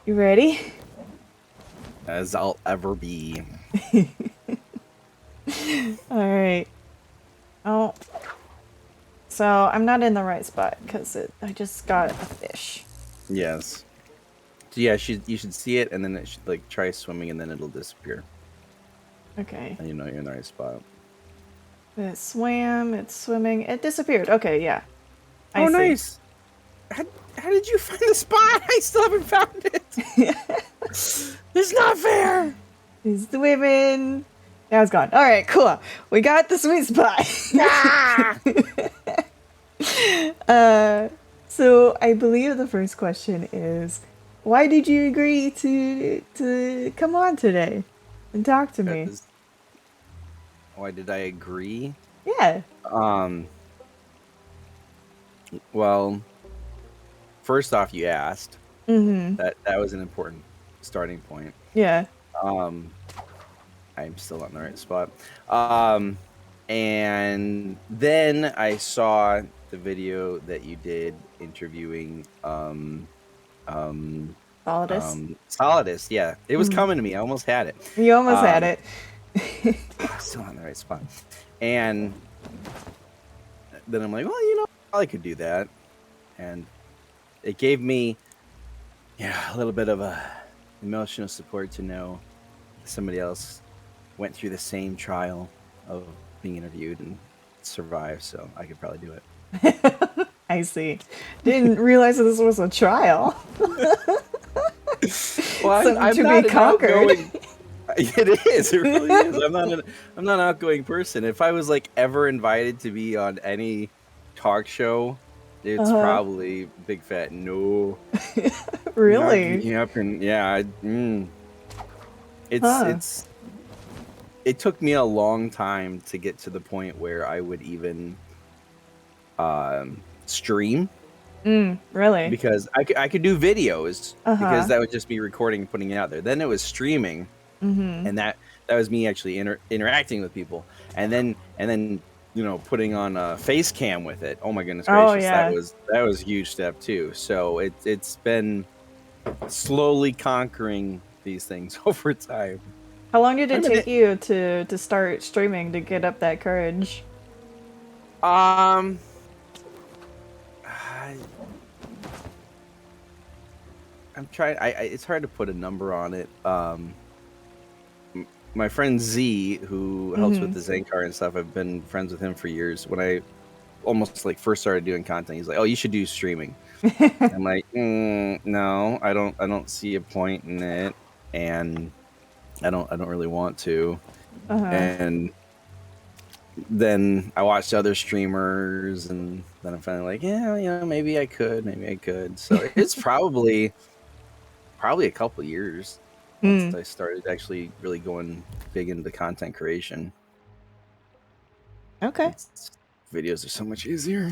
You ready? As I'll ever be. Alright. Oh. So, I'm not in the right spot, because I just got a fish. Yes. So yeah, you should see it, and then it should like try swimming, and then it'll disappear, Okay. and you know you're in the right spot. It swam, it's swimming, it disappeared. Okay, yeah. I Oh, see. nice. How did you find the spot? I still haven't found it. It's not fair. He's swimming. Now it's gone. Alright, cool. We got the sweet spot. So I believe the first question is, why did you agree to come on today and talk to me? Why did I agree? Yeah. Well, first off, you asked. Mm-hmm. That was an important starting point. Yeah. I'm still on the right spot. And then I saw the video that you did interviewing Solidus. Solidus. Yeah, it was coming to me. I almost had it. You almost had it. Still on the right spot. And then I'm like, well, I could do that. And it gave me a little bit of a emotional support to know somebody else went through the same trial of being interviewed and survived, so I could probably do it. I see. Didn't realize this was a trial. Well, Something I'm to not be an conquered. outgoing. It is. It really is. I'm not an outgoing person. If I was like ever invited to be on any talk show, it's probably big fat no. Really? Not happening. Yeah. It's. It took me a long time to get to the point where I would even stream. Really? Because I could do videos because that would just be recording and putting it out there. Then it was streaming, and that was me actually interacting with people, and then putting on a face cam with it. Oh my goodness gracious, Oh, yeah. that was a huge step too. So it's been slowly conquering these things over time. How long did it take you to start streaming to get up that courage? I'm trying. It's hard to put a number on it. My friend Z, who helps with the Zenkar and stuff, I've been friends with him for years. When I almost first started doing content, he's like, "Oh, you should do streaming." I'm like, "No, I don't see a point in it, and I don't really want to." And then I watched other streamers, and then I'm finally like, "Yeah, maybe I could." So it's probably a couple years once I started actually really going big into content creation. Okay. Videos are so much easier.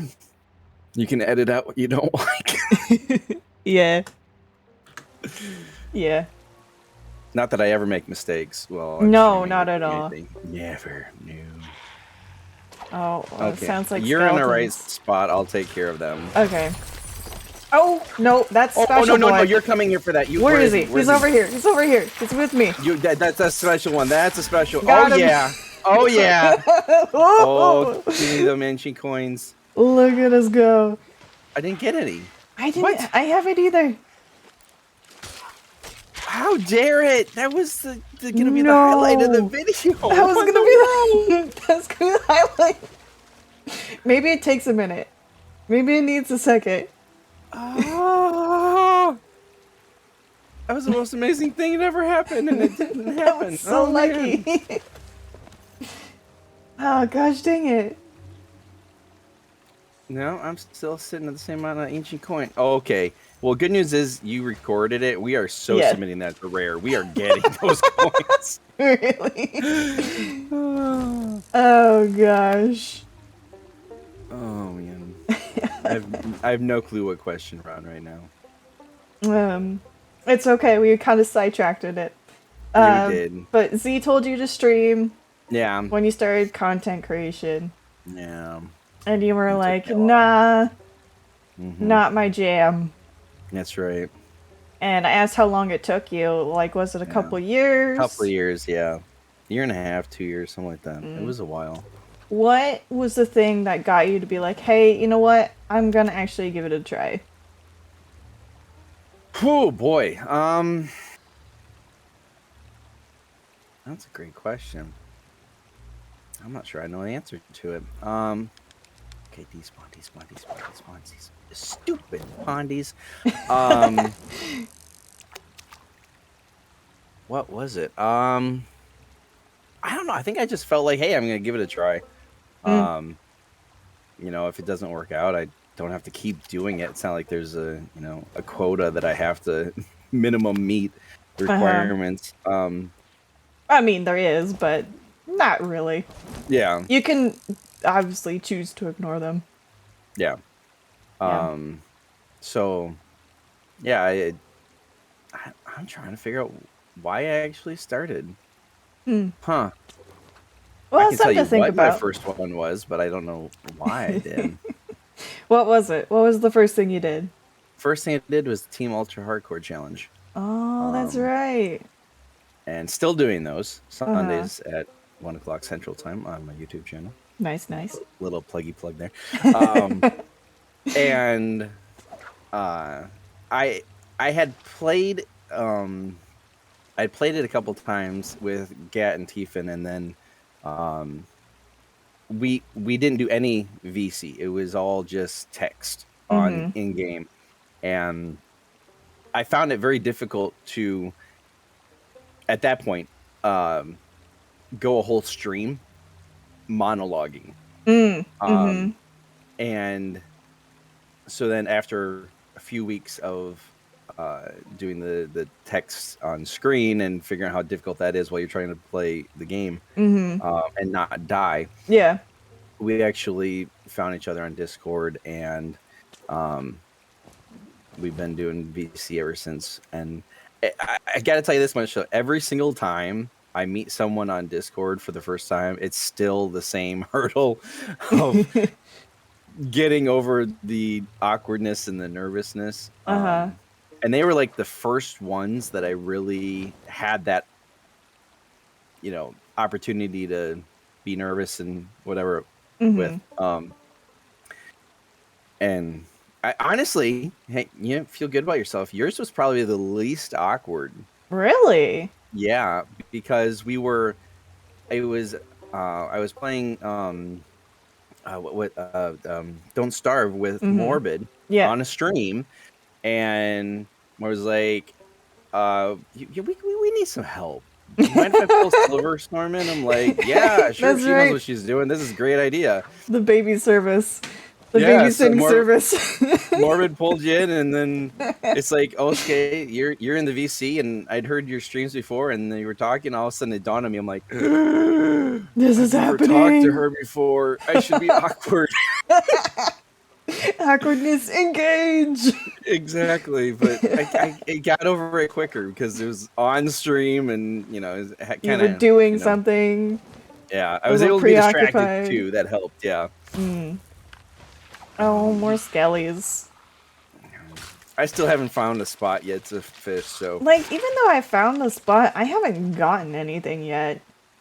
You can edit out what you don't like. Yeah. Yeah. Not that I ever make mistakes. Well, no, not at all. Never. No. Oh, well, okay. It sounds like you're skeletons. in the right spot. I'll take care of them. Okay. Oh no, that's special. No! You're coming here for that. Where is he? He's over here. He's over here. He's with me. That's a special one. That's a special. Got him. Yeah. Oh yeah. Oh, give me the ancient coins. Look at us go. I didn't get any. I didn't. What? I haven't either. How dare it? That was gonna be the highlight of the video. That was gonna be that's gonna be the highlight. Maybe it takes a minute. Maybe it needs a second. Oh, that was the most amazing thing that ever happened, and it didn't happen. So lucky. Oh gosh, dang it. No, I'm still sitting at the same amount of ancient coin. Oh, okay. Well, good news is you recorded it. We are submitting that to Rare. We are getting those coins. Really? Oh gosh. Oh man. I have no clue what question we're on right now. It's okay. We kind of sidetracked it. We did. But Z told you to stream. Yeah. When you started content creation. Yeah. And you were like, nah, not my jam. That's right. And I asked how long it took you. Like, was it a Yeah, couple couple of years? years. Yeah, year and a half, 2 years, something like that. It was a while. What was the thing that got you to be like, hey, you know what? I'm gonna actually give it a try. Oh boy. That's a great question. I'm not sure I know the answer to it. Okay, despawn, despawn, despawn, despawn. These stupid pondies. Um, what was it? I don't know. I think I just felt like, hey, I'm gonna give it a try. Mm, Um, if it doesn't work out, I don't have to keep doing it. It's not like there's a quota that I have to minimum meet uh-huh. requirements. I mean, there is, but not really. Yeah, You can obviously choose to ignore them. yeah. Yeah. Um, so yeah, I'm trying to figure out why I actually started. Hmm. Huh. I Well, can that's tell something you to think what my about. first one was, but I don't know why I did. What was it? What was the first thing you did? First thing I did was the Team Ultra Hardcore Challenge. Oh, that's Um, right. and still doing those Uh-huh. Sundays at 1 o'clock Central Time on my YouTube channel. Nice, nice. Little pluggy plug there. Um, and uh, I I had played I'd played it a couple times with Gat and Tiefin, and then um, we didn't do any VC. It was all just text on Mm-hmm. in game, and I found it very difficult to at that point um, go a whole stream monologuing. Mm. Mm-hmm. Um, and so then after a few weeks of doing the text on screen and figuring out how difficult that is while you're trying to play the game Mm-hmm. and not die, Yeah. we actually found each other on Discord, and um, we've been doing VC ever since. And I got to tell you this much: so every single time I meet someone on Discord for the first time, it's still the same hurdle of getting over the awkwardness and the nervousness. Uh-huh. And they were like the first ones that I really had that, opportunity to be nervous and whatever Mm-hmm. with. And I honestly, hey, feel good about yourself. Yours was probably the least awkward. Really? Yeah, because I was playing Don't Starve with Mm-hmm. Morbid Yeah. on a stream, and I was like, we need some help. Do you mind if I pull Silver Storm in? I'm like, yeah, sure. If That's she knows right. what she's doing, this is a great idea. The baby service. The Yeah, so babysitting service. Morbid pulled you in, and then it's like, oh, okay, you're in the VC, and I'd heard your streams before, and you were talking. All of a sudden, it dawned on me. I'm like, This is I've never talked to happening. her before. I should be awkward. Awkwardness engage. Exactly, but I got over it quicker because it was on stream, and You kind were of doing something, yeah, I a was little able to be distracted preoccupied. too. That helped. Yeah. Oh, Um, more skellies. I still haven't found a spot yet to fish, so Like, even though I found the spot, I haven't gotten anything yet.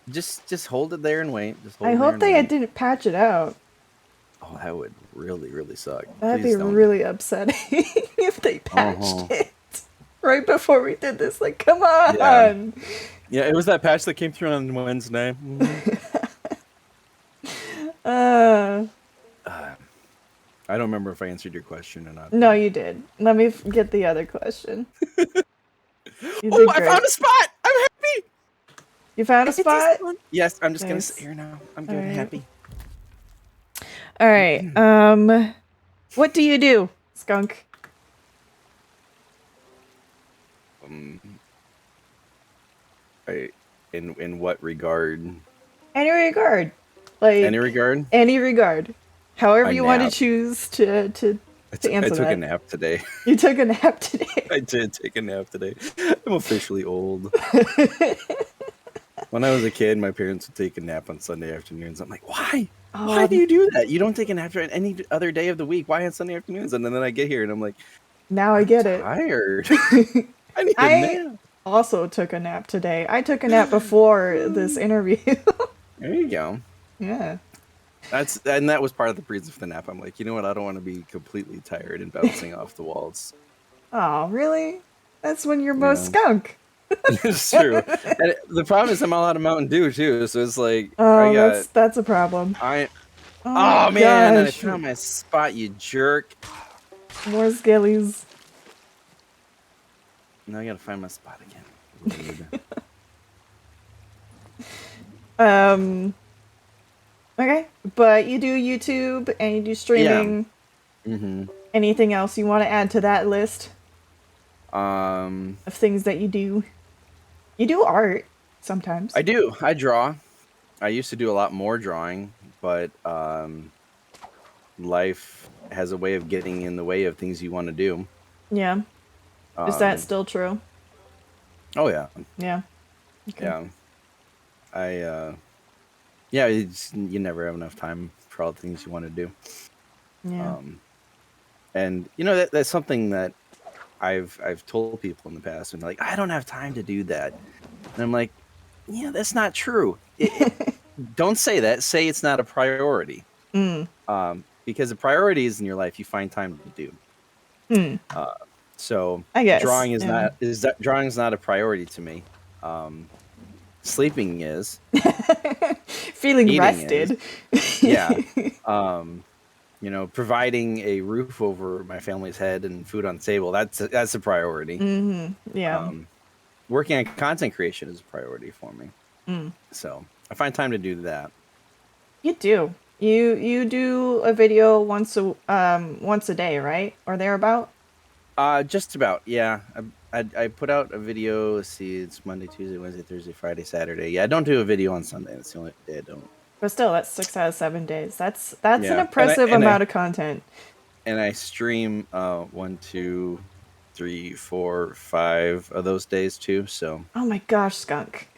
just hold it there and wait. Just I hold it there hope and they wait. didn't patch it out. Oh, that would really, really suck. That'd be Please don't. really upsetting if they patched Uh-huh. it right before we did this. Like, come Yeah. on. Yeah, it was that patch that came through on Wednesday. Mm-hmm. Uh, I don't remember if I answered your question or not, no, though. you did. Let me get the other question. You Oh, did I found great. a spot! I'm happy! You found a spot? Yes, I'm just gonna sit Nice. here now. I'm All good, right. happy. All right. What do you do, skunk? Um, in what regard? Any regard, Any like regard? any regard, however A you want to nap. choose to I answer took a that. nap today. You took a nap today. I did take a nap today. I'm officially old. When I was a kid, my parents would take a nap on Sunday afternoons. I'm like, why? Why do Oh, you do that? You don't take a nap during any other day of the week. Why on Sunday afternoons? And then I get here and I'm like, Now I I'm get it. tired. I need a I nap. also took a nap today. I took a nap before this interview. There you go. Yeah. That was part of the reason for the nap. I'm like, you know what? I don't want to be completely tired and bouncing off the walls. Oh, really? That's when you're most Yeah, skunk. it's true. And the problem is I'm all out of Mountain Dew too. So it's like I Oh, got that's a problem. I. Oh my Oh man! And I gosh. found my spot. You jerk. More skillies. Now I gotta find my spot again. Rude. Um, okay. But you do YouTube and you do Yeah. streaming. Mm-hmm. Anything else you want to add to that list Um, of things that you do? You do art sometimes. I do. I draw. I used to do a lot more drawing, but life has a way of getting in the way of things you want to do. Yeah. Is that Um, still true? oh yeah, Yeah. Okay. yeah. I yeah. You never have enough time for all the things you want to do. Yeah. Um, and that's something that I've told people in the past, and they're like, I don't have time to do that, and I'm like, yeah, that's not true. Don't say that. Say it's not a priority. Mm. Because the priorities in your life you find time to do. Hmm. Uh, so I guess. drawing is Yeah. not a priority to me. Um, sleeping is, Feeling eating is, rested. yeah. Um, providing a roof over my family's head and food on the table, that's a priority. Yeah. Working on content creation is a priority for me. Mm. So I find time to do that. You do. You do a video once a day, right? Or thereabout? Just about, yeah. I put out a video. Let's see, it's Monday, Tuesday, Wednesday, Thursday, Friday, Saturday. Yeah, I don't do a video on Sunday. That's the only day I don't. But still, that's 6 out of 7 days. That's an Yeah, and I impressive and I amount of content. and I stream 1, 2, 3, 4, 5 of those days too. So Oh my gosh, skunk.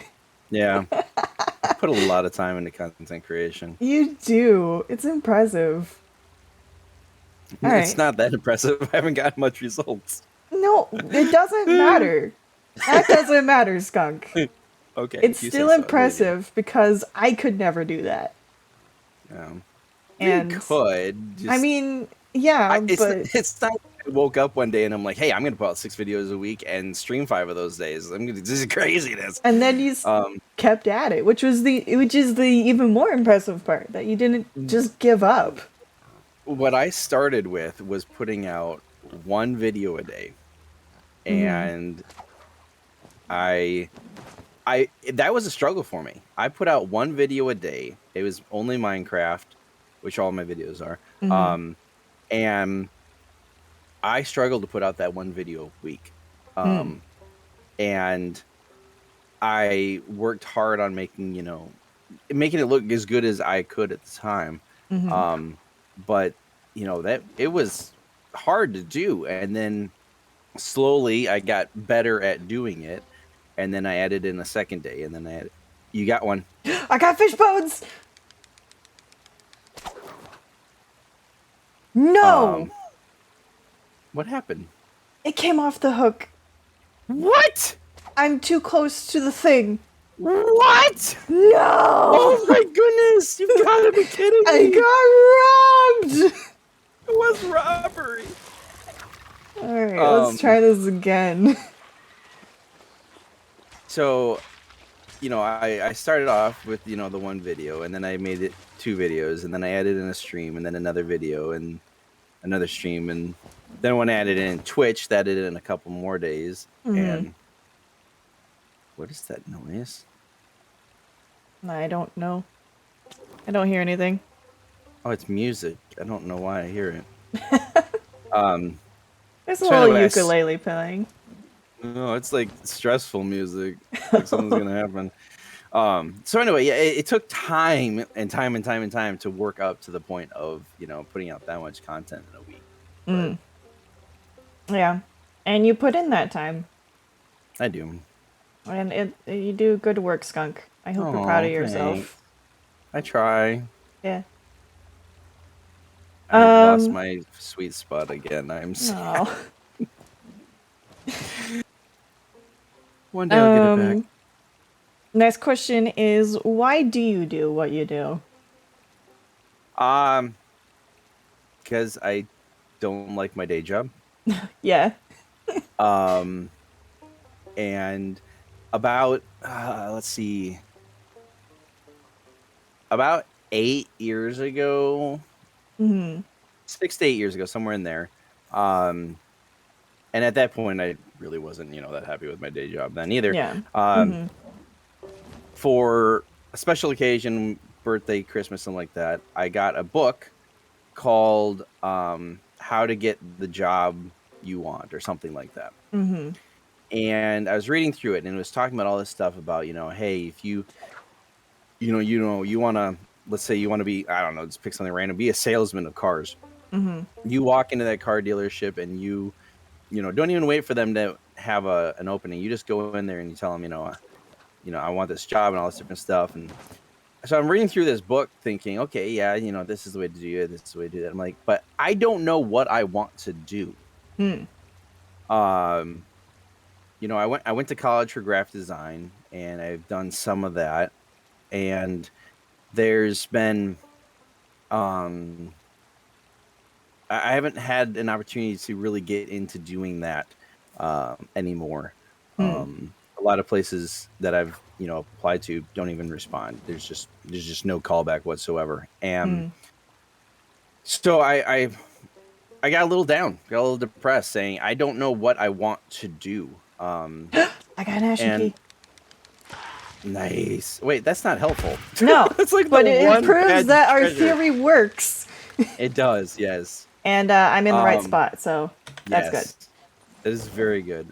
yeah, I put a lot of time into content creation. You do. It's impressive. All It's right. not that impressive. I haven't gotten much results. No, it doesn't matter. That doesn't matter, skunk. Okay, It's if you say still so, I believe you. impressive because I could never do that. You And could I just. mean, yeah, but It's not. I woke up one day and I'm like, hey, I'm gonna put out 6 videos a week and stream 5 of those days. This is craziness. and then you Um, kept at it, which is the even more impressive part that you didn't just give up. what I started with was putting out 1 video a day, Mm-hmm. and I that was a struggle for me. I put out 1 video a day. It was only Minecraft, which all my videos are. Mm-hmm. Um, and I struggled to put out that 1 video a week. Mm. And I worked hard on making it look as good as I could at the time. Mm-hmm. But that it was hard to do, and then slowly I got better at doing it, and then I added in a second day, and then you got one. I got fish bones. No, Um, what happened? it came off the hook. What? I'm too close to the thing. What? No, Oh my goodness! You've got to be kidding me! I got robbed. It was robbery. All right, let's Um, try this again. so I started off with the 1 video, and then I made it 2 videos, and then I added in a stream, and then another video, and another stream, and then when I added in Twitch, that added in a couple more days. Mm-hmm. And what is that noise? I don't know. I don't hear anything. Oh, it's music. I don't know why I hear it. Um, There's a so little anyway, ukulele playing. no, it's like stressful music, like something's gonna happen. So anyway, yeah, it took time and time and time and time to work up to the point of putting out that much content in a week. But Mm. Yeah, and you put in that time, I do. and you do good work, skunk. I hope you're proud Oh, of thanks. yourself. I try. Yeah. I lost my sweet spot again. I'm sad. Oh. One day I'll get it back. Next question is, why do you do what you do? Um, because I don't like my day job. Yeah. Um, and about let's see, about 8 years ago, Mm-hmm. 6 to 8 years ago, somewhere in there. Um, and at that point, I really wasn't, that happy with my day job then either. Yeah. Um, Mm-hmm. for a special occasion, birthday, Christmas, something like that, I got a book called "How to Get the Job You Want" or something like that. Mm-hmm. And I was reading through it, and it was talking about all this stuff about, hey, if you want to, let's say you want to be, I don't know, just pick something random, be a salesman of cars. Mm-hmm. You walk into that car dealership and don't even wait for them to have an opening. You just go in there and you tell them, I want this job and all this different stuff. And so I'm reading through this book thinking, okay, yeah, this is the way to do it. This is the way to do that. I'm like, but I don't know what I want to do. Hmm. Um, I went to college for graphic design and I've done some of that. And there's been, um, I haven't had an opportunity to really get into doing that anymore. Hmm. A lot of places that I've applied to don't even respond. There's just no callback whatsoever. And Hmm. so I got a little down, got a little depressed, saying I don't know what I want to do. I got an ashen And key. nice. Wait, that's not helpful. No, That's like the but it one proves bad that our treasure. theory works. It does, yes. And I'm in the right Um, spot, so that's good. yes, that is very good.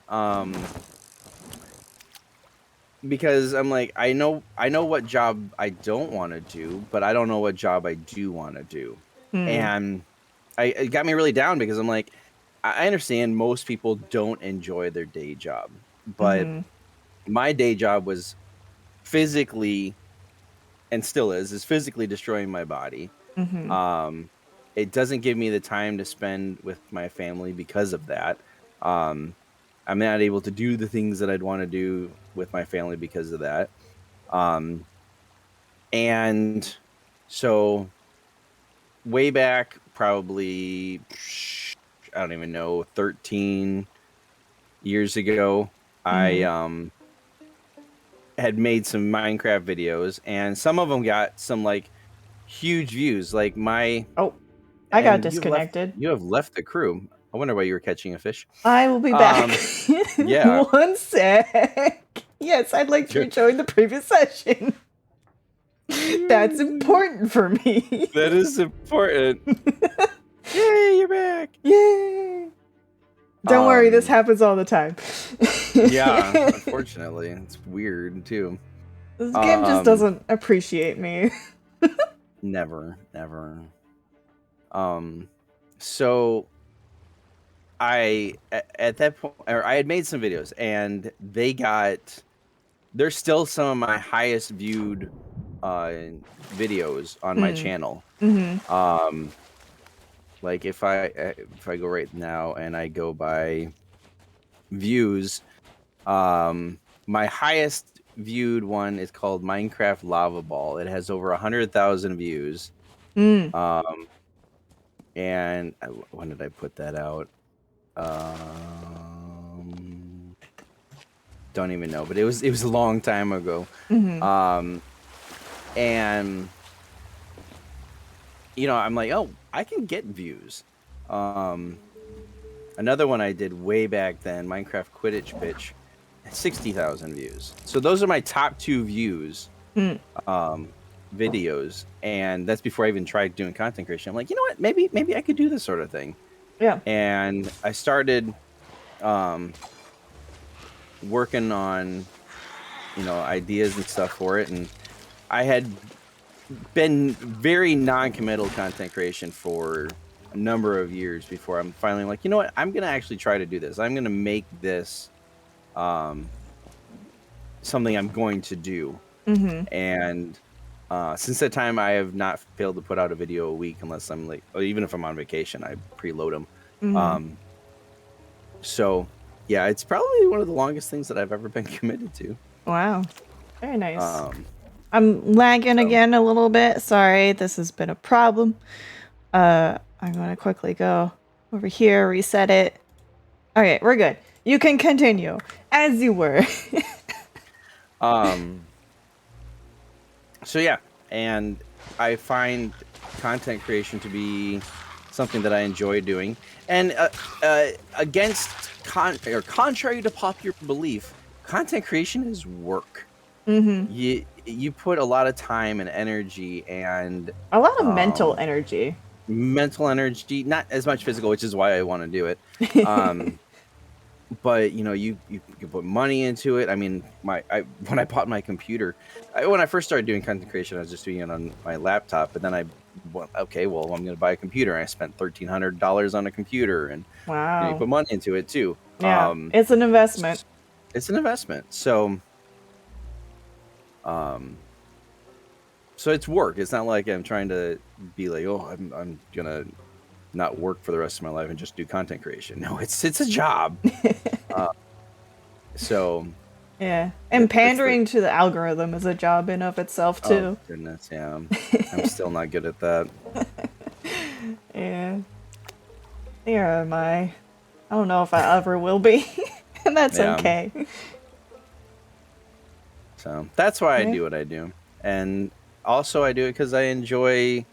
Because I'm like, I know what job I don't want to do, but I don't know what job I do want to do. Hmm. And it got me really down because I'm like, I understand most people don't enjoy their day job, but Mm-hmm. my day job was physically, and still is physically destroying my body. Mm-hmm. Um, it doesn't give me the time to spend with my family because of that. Um, I'm not able to do the things that I'd want to do with my family because of that. Um, and so way back, probably, I don't even know, 13 years ago, I Mm-hmm. had made some Minecraft videos, and some of them got some like huge views. Like Oh, I got and disconnected. you have left the crew. I wonder why you were catching a fish. I will be back. Um, yeah, One sec. Yes, I'd like to good. rejoin the previous session. That's important for me. That is important. Yay, you're back. Yay! Don't worry, this Um, happens all the time. yeah, unfortunately, it's weird too. This game just Um, doesn't appreciate me. never, never. Um, so at that point, or I had made some videos, and they're still some of my highest viewed videos on my Hmm. channel. Mm-hmm. Like if I go right now and I go by views, my highest viewed one is called Minecraft Lava Ball. It has over 100,000 views. Mm. Um, and when did I put that out? Don't even know, but it was a long time ago. Mm-hmm. Um, and I'm like, oh, I can get views. Um, Another one I did way back then, Minecraft Quidditch Bitch, 60,000 views. So those are my top 2 views Mm. videos, and that's before I even tried doing content creation. I'm like, you know what? Maybe I could do this sort of thing. Yeah. And I started working on ideas and stuff for it, and I had been very non-committal content creation for a number of years before I'm finally like, you know what? I'm gonna actually try to do this. I'm gonna make this something I'm going to do. Mm-hmm. And since that time, I have not failed to put out a video a week unless or even if I'm on vacation, I preload them. Mm-hmm. Um, so Yeah, it's probably one of the longest things that I've ever been committed to. Wow. Very nice. Um, I'm lagging so again a little bit. Sorry, this has been a problem. I'm gonna quickly go over here, reset it. Okay, we're good. You can continue as you were. um, so yeah, and I find content creation to be something that I enjoy doing. And against or contrary to popular belief, content creation is work. Mm-hmm. You put a lot of time and energy and A lot of mental um, energy. mental energy, not as much physical, which is why I want to do it. Um, but you can put money into it. I mean, when I bought my computer, when I first started doing content creation, I was just doing it on my laptop. But then okay, well, I'm going to buy a computer. And I spent $1,300 on a computer, and you Wow. put money into it too. Yeah, it's an investment. It's an investment. Um, so it's work. It's not like I'm trying to be like, oh, I'm gonna not work for the rest of my life and just do content creation. No, it's a job. Uh, so Yeah, and that's the pandering to the algorithm is a job in of itself oh too. goodness, yeah. I'm still not good at that. Yeah, here am I. I don't know if I ever will be, and that's Yeah. okay. So that's why I Yeah. do what I do, and also I do it because I enjoy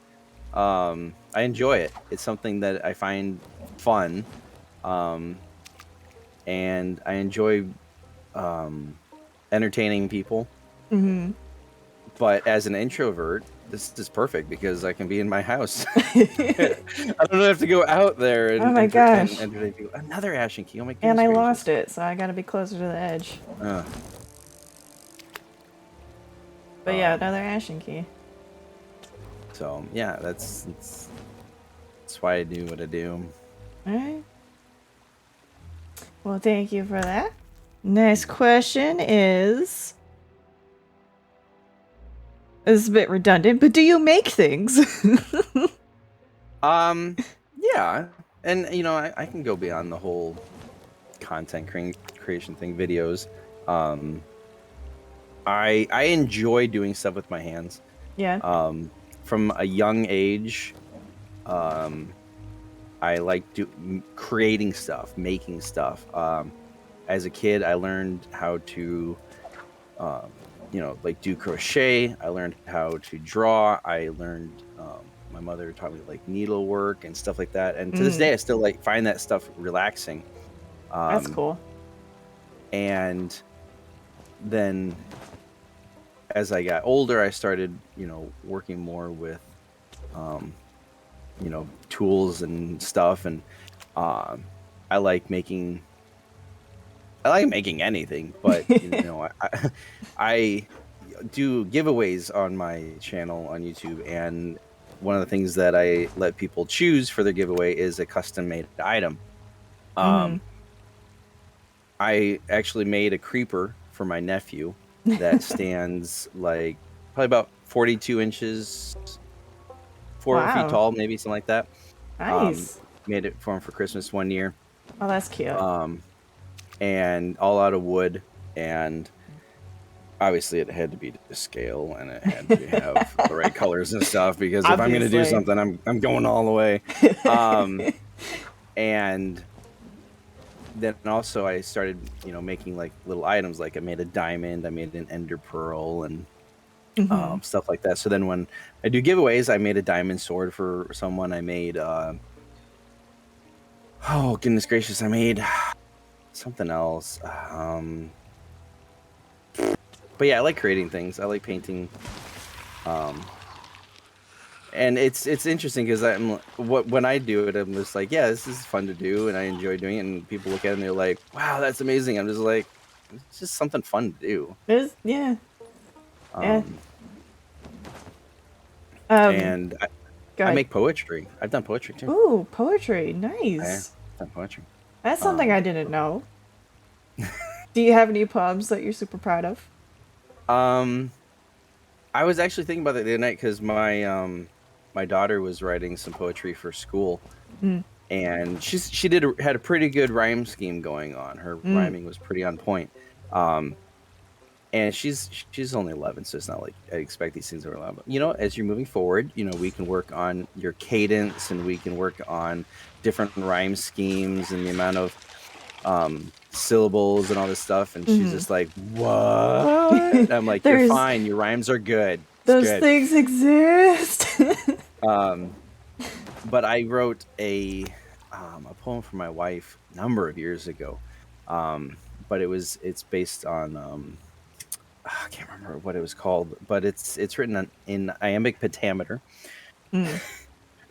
it. It's something that I find fun, um, and I enjoy um, entertaining people. Mm-hmm. But as an introvert, this is perfect because I can be in my house. I don't have to go out there Oh and my gosh. entertain people. Another ashen key. Oh my And goodness I gracious. lost it, so I gotta be closer to the edge. Uh, But yeah, um, another ashen key. so yeah, that's why I do what I do. Alright. Well, thank you for that. Next question is. This is a bit redundant, but do you make things? Yeah, and I can go beyond the whole content creation thing, videos. Um, I enjoy doing stuff with my hands. Yeah. From a young age, I like creating stuff, making stuff. As a kid, I learned how to, um, like do crochet. I learned how to draw. I learned. My mother taught me like needlework and stuff like that. And to this Mm, day, I still like find that stuff relaxing. that's Um, cool. and then as I got older, I started, working more with, um, tools and stuff. And um, I like making anything, but I do giveaways on my channel on YouTube, and one of the things that I let people choose for their giveaway is a custom made item. Mm-hmm. Um, I actually made a creeper for my nephew that stands like probably about 42 inches, 4 feet Wow. tall, maybe something like that. Um, Nice. Made it for him for Christmas one year. Oh, that's cute. Um, and all out of wood, and obviously it had to be to scale, and it had to have the right colors and stuff, because if I'm going to do Obviously. something, I'm going all the way. And then also I started, making like little items. Like I made a diamond, I made an ender pearl, and Mm-hmm. stuff like that. So then when I do giveaways, I made a diamond sword for someone. I made oh goodness gracious, I made something else. But yeah, I like creating things. I like painting. Um, and it's interesting because when I do it, I'm just like, yeah, this is fun to do, and I enjoy doing it. And people look at it and they're like, wow, that's amazing. I'm just like, it's just something fun to do. Yeah. Yeah. Um, Um, and go I ahead. make poetry. I've done poetry too. Ooh, poetry. I've Nice. done poetry. That's something Um, I didn't know. Do you have any poems that you're super proud of? um, I was actually thinking about that the other night because my daughter was writing some poetry for school, Mm. and she had a pretty good rhyme scheme going on. Her rhyming was pretty on point. And she's only 11, so it's not like I expect these things to learn. But, as you're moving forward, we can work on your cadence, and we can work on different rhyme schemes and the amount of syllables and all this stuff. And she's just like, what? I'm like, you're fine. Your rhymes are good. It's those good. things exist. But I wrote a poem for my wife a number of years ago. But it's based on I can't remember what it was called, but it's written in iambic pentameter,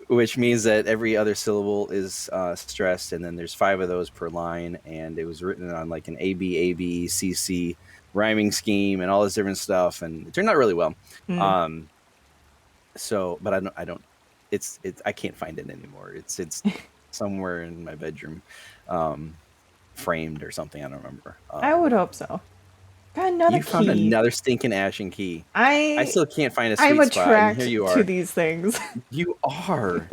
which means that every other syllable is stressed, and then there's 5 of those per line. And it was written on like an A B C C rhyming scheme and all this different stuff, and it turned out really well. So, but I don't. I can't find it anymore. It's somewhere in my bedroom, framed or something. I don't remember. I would hope so. Got another you key. Found another stinking ashen key. I still can't find a sweet I'm spot. attracted And here you are. to these things. You are.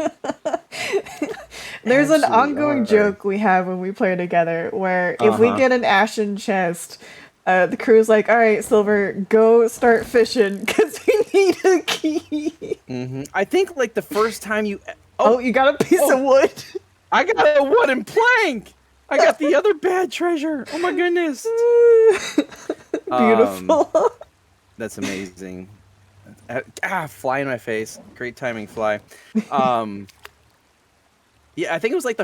There's an ongoing joke we have when we play together where if we get an ashen chest, the crew's like, all right, Silver, go start fishing because we need a key. I think like the first time you... Oh, you got a piece of wood. I got a wooden plank. I got the other bad treasure. Oh my goodness. Beautiful. That's amazing. Fly in my face. Great timing, fly. Yeah, I think it was like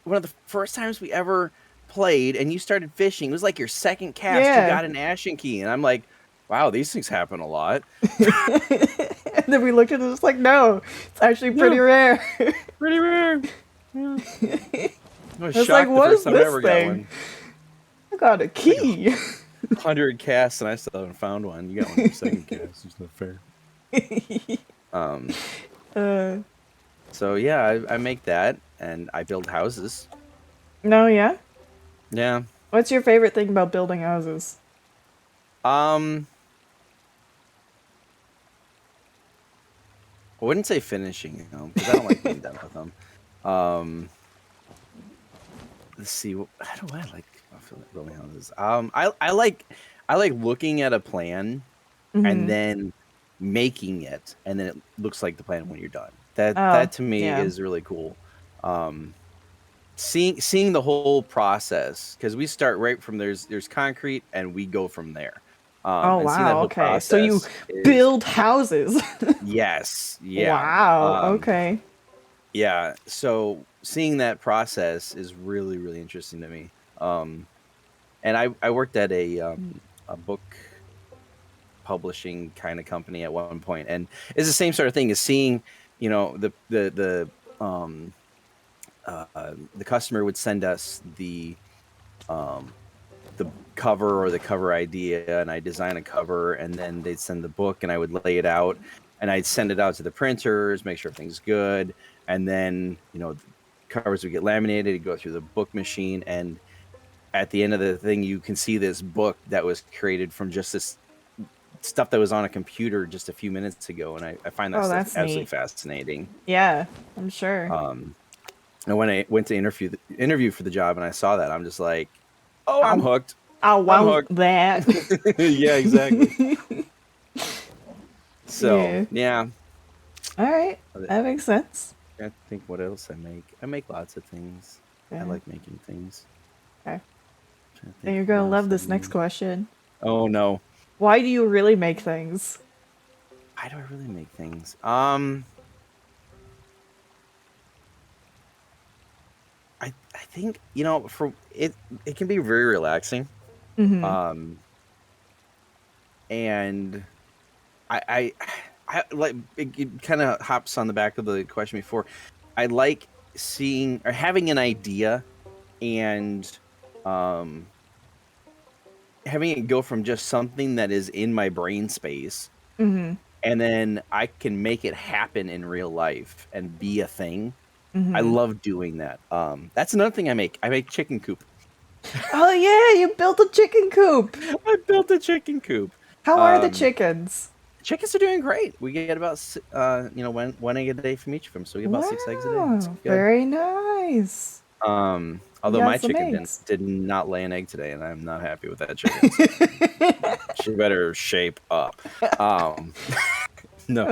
one of the first times we ever played, and you started fishing. It was like your second cast. You got an ashen key, and I'm like, wow, these things happen a lot. And then we looked at it and was like, no, it's actually pretty rare. Pretty rare. Yeah. I was like, what is this I thing? I got a key. 100 casts, and I still haven't found one. You got one your second cast. It's not fair. So yeah, I make that, and I build houses. No, yeah? Yeah. What's your favorite thing about building houses? I wouldn't say finishing, because I don't like being done with them. Let's see. How do I like building houses? I like looking at a plan and then making it, and then it looks like the plan when you're done. That to me is really cool. Seeing the whole process, because we start right from there's concrete and we go from there. Oh wow! Okay, so you build houses. Yes. Yeah. Wow. Okay. Yeah. So seeing that process is really, really interesting to me. And I worked at a book publishing kind of company at one point, and it's the same sort of thing as seeing, the customer would send us the cover or the cover idea, and I design a cover, and then they'd send the book, and I would lay it out, and I'd send it out to the printers, make sure everything's good, and then covers would get laminated, it'd go through the book machine, and at the end of the thing, you can see this book that was created from just this stuff that was on a computer just a few minutes ago, and I find that stuff absolutely fascinating. Yeah, I'm sure. And when I went to interview for the job, and I saw that, I'm just like, oh, I'm hooked. I want that. Yeah, exactly. So yeah. All right, that makes sense. I think what else I make. I make lots of things. I like making things. Okay. And you're gonna love this next question. Oh no. Why do you really make things? Why do I really make things? I think for it can be very relaxing. And I like it kind of hops on the back of the question before. I like seeing or having an idea and having it go from just something that is in my brain space, and then I can make it happen in real life and be a thing. I love doing that. That's another thing I make. I make chicken coop. Oh yeah, you built a chicken coop. I built a chicken coop. How are the chickens? Chickens are doing great. We get about one egg a day from each of them, so we get about 6 eggs a day. It's Wow, good. very nice. Although got my some chicken eggs. did not lay an egg today, and I'm not happy with that chicken. So she better shape up. No.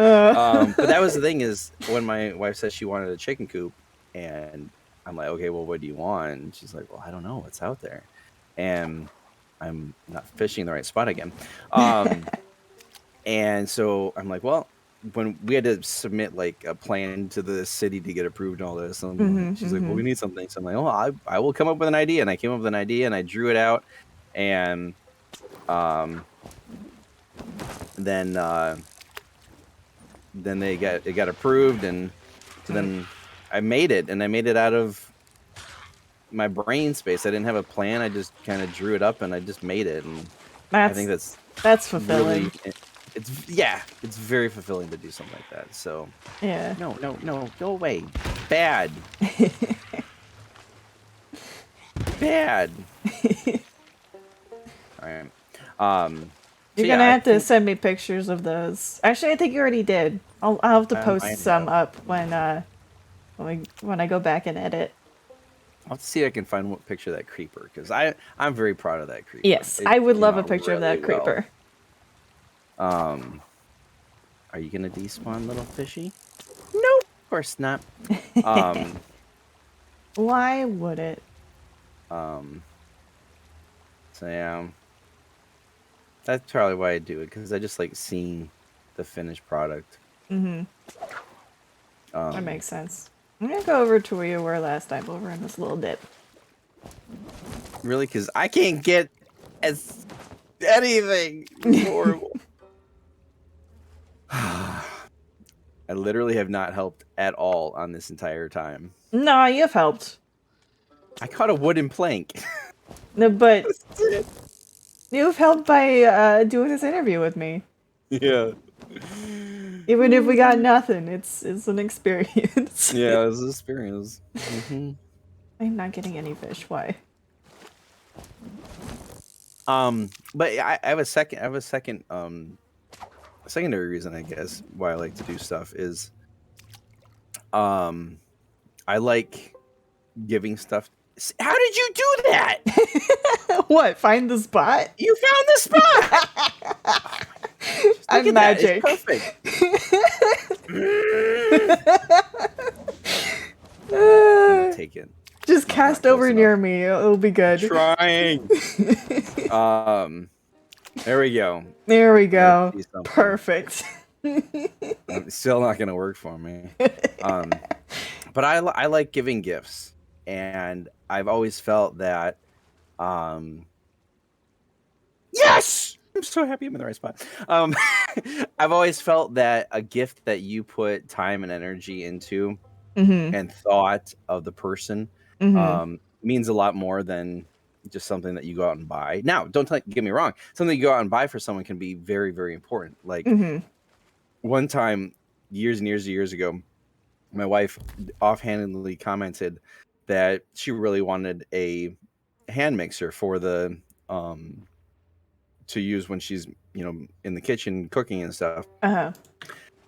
But that was the thing is when my wife said she wanted a chicken coop, and I'm like, okay, well, what do you want? And she's like, well, I don't know what's out there, and I'm not fishing in the right spot again. And so I'm like, well, when we had to submit like a plan to the city to get approved and all this, she's like, well, we need something. So I'm like, oh, I will come up with an idea. And I came up with an idea and I drew it out. And then it got approved. And so then I made it, and I made it out of my brain space. I didn't have a plan. I just kind of drew it up and I just made it. And I think that's fulfilling. Really, it's very fulfilling to do something like that. So yeah. No, go away. Bad. Bad. All right. You're gonna have to send me pictures of those. Actually, I think you already did. I'll have to post some up when I go back and edit. I'll have to see if I can find what picture of that creeper, because I'm very proud of that creeper. Yes, I would love a picture of that creeper. Are you gonna despawn, little fishy? Nope. Of course not. Why would it? So yeah, that's probably why I do it, because I just like seeing the finished product. That makes sense. I'm gonna go over to where you were last time, over in this little dip. Really? Because I can't get anything. It's horrible. I literally have not helped at all on this entire time. No, you've helped. I caught a wooden plank. No, but you've helped by doing this interview with me. Yeah. Even if we got nothing, it's an experience. Yeah, it's an experience. I'm not getting any fish. Why? But I have a secondary reason, I guess, why I like to do stuff is, I like giving stuff. How did you do that? What? Find the spot? You found the spot. I'm magic. Perfect. Take it. Just cast over near me. It'll be good. Trying. There we go. There we go. Perfect. It's still not gonna work for me. But I like giving gifts, and I've always felt that. Yes, I'm so happy I'm in the right spot. I've always felt that a gift that you put time and energy into, and thought of the person, means a lot more than just something that you go out and buy. Now, don't get me wrong. Something you go out and buy for someone can be very, very important. Like one time, years and years ago, my wife offhandedly commented that she really wanted a hand mixer for the to use when she's in the kitchen cooking and stuff.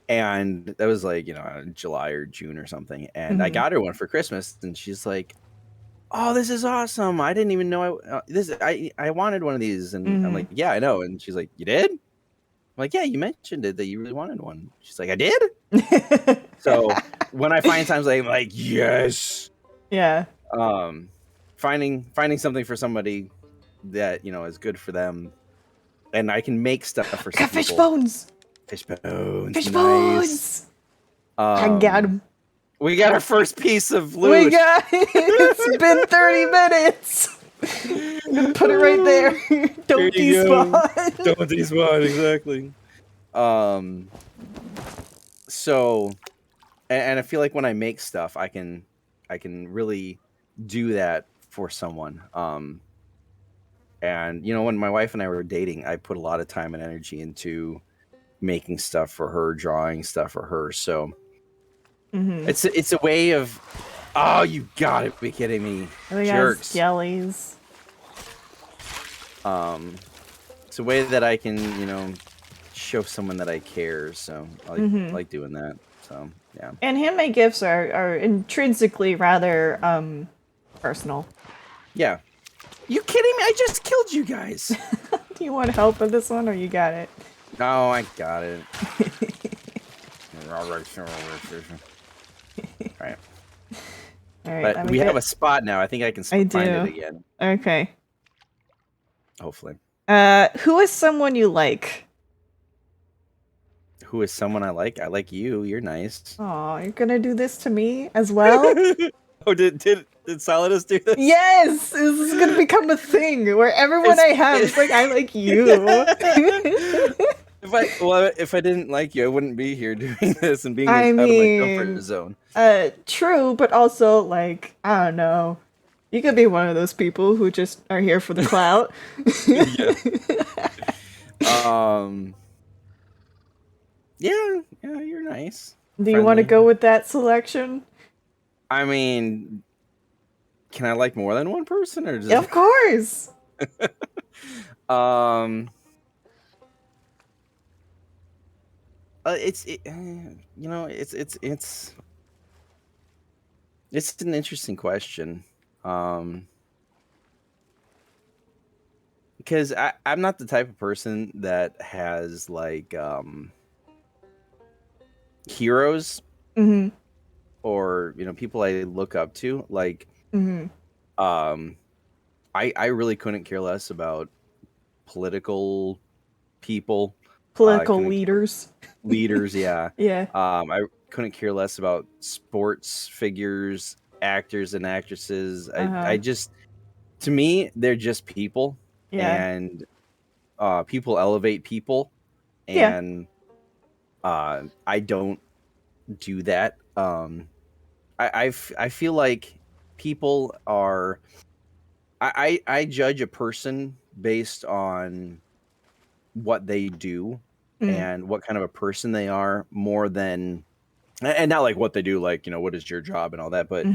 And that was like July or June or something, and I got her one for Christmas, and she's like, oh, this is awesome. I didn't even know I wanted one of these. And I'm like, yeah, I know. And she's like, you did? I'm like, yeah, you mentioned it, that you really wanted one. She's like, I did? So when I find times I'm like, yes. Yeah. Finding something for somebody that, is good for them. And I can make stuff for some fish people. Bones. Fish bones. Fish Nice. Bones. I got him. We got our first piece of loot. It's been 30 minutes. I'm gonna put it right there. Don't despawn. Don't despawn, exactly. So, and I feel like when I make stuff, I can really do that for someone. And when my wife and I were dating, I put a lot of time and energy into making stuff for her, drawing stuff for her. So. It's a way of, oh, you gotta be kidding me, jerks. Jellies. It's a way that I can show someone that I care. So I like doing that. So yeah. And handmade gifts are intrinsically rather personal. Yeah. You kidding me? I just killed you guys. Do you want help with this one, or you got it? No, I got it. All right. All right, But we have a spot now. I think I can find it again. Okay. Hopefully. Who is someone you like? Who is someone I like? I like you. You're nice. Oh, you're gonna do this to me as well? Oh, did Solidus do this? Yes! This is gonna become a thing where everyone I have is like, I like you. If I didn't like you, I wouldn't be here doing this and being out of my comfort zone. True, but also, like, I don't know. You could be one of those people who just are here for the clout. Yeah, you're nice. Do you want to go with that selection? I mean, can I like more than one person, or just... Of course. It's an interesting question. Because I'm not the type of person that has like heroes or people I look up to. Like I really couldn't care less about political people. Political leaders. Yeah. Yeah. I couldn't care less about sports figures, actors and actresses. I just, to me, they're just people. Yeah. And people elevate people. And I don't do that. I feel like people are... I judge a person based on what they do and what kind of a person they are, more than, and not like what they do, like, what is your job and all that, but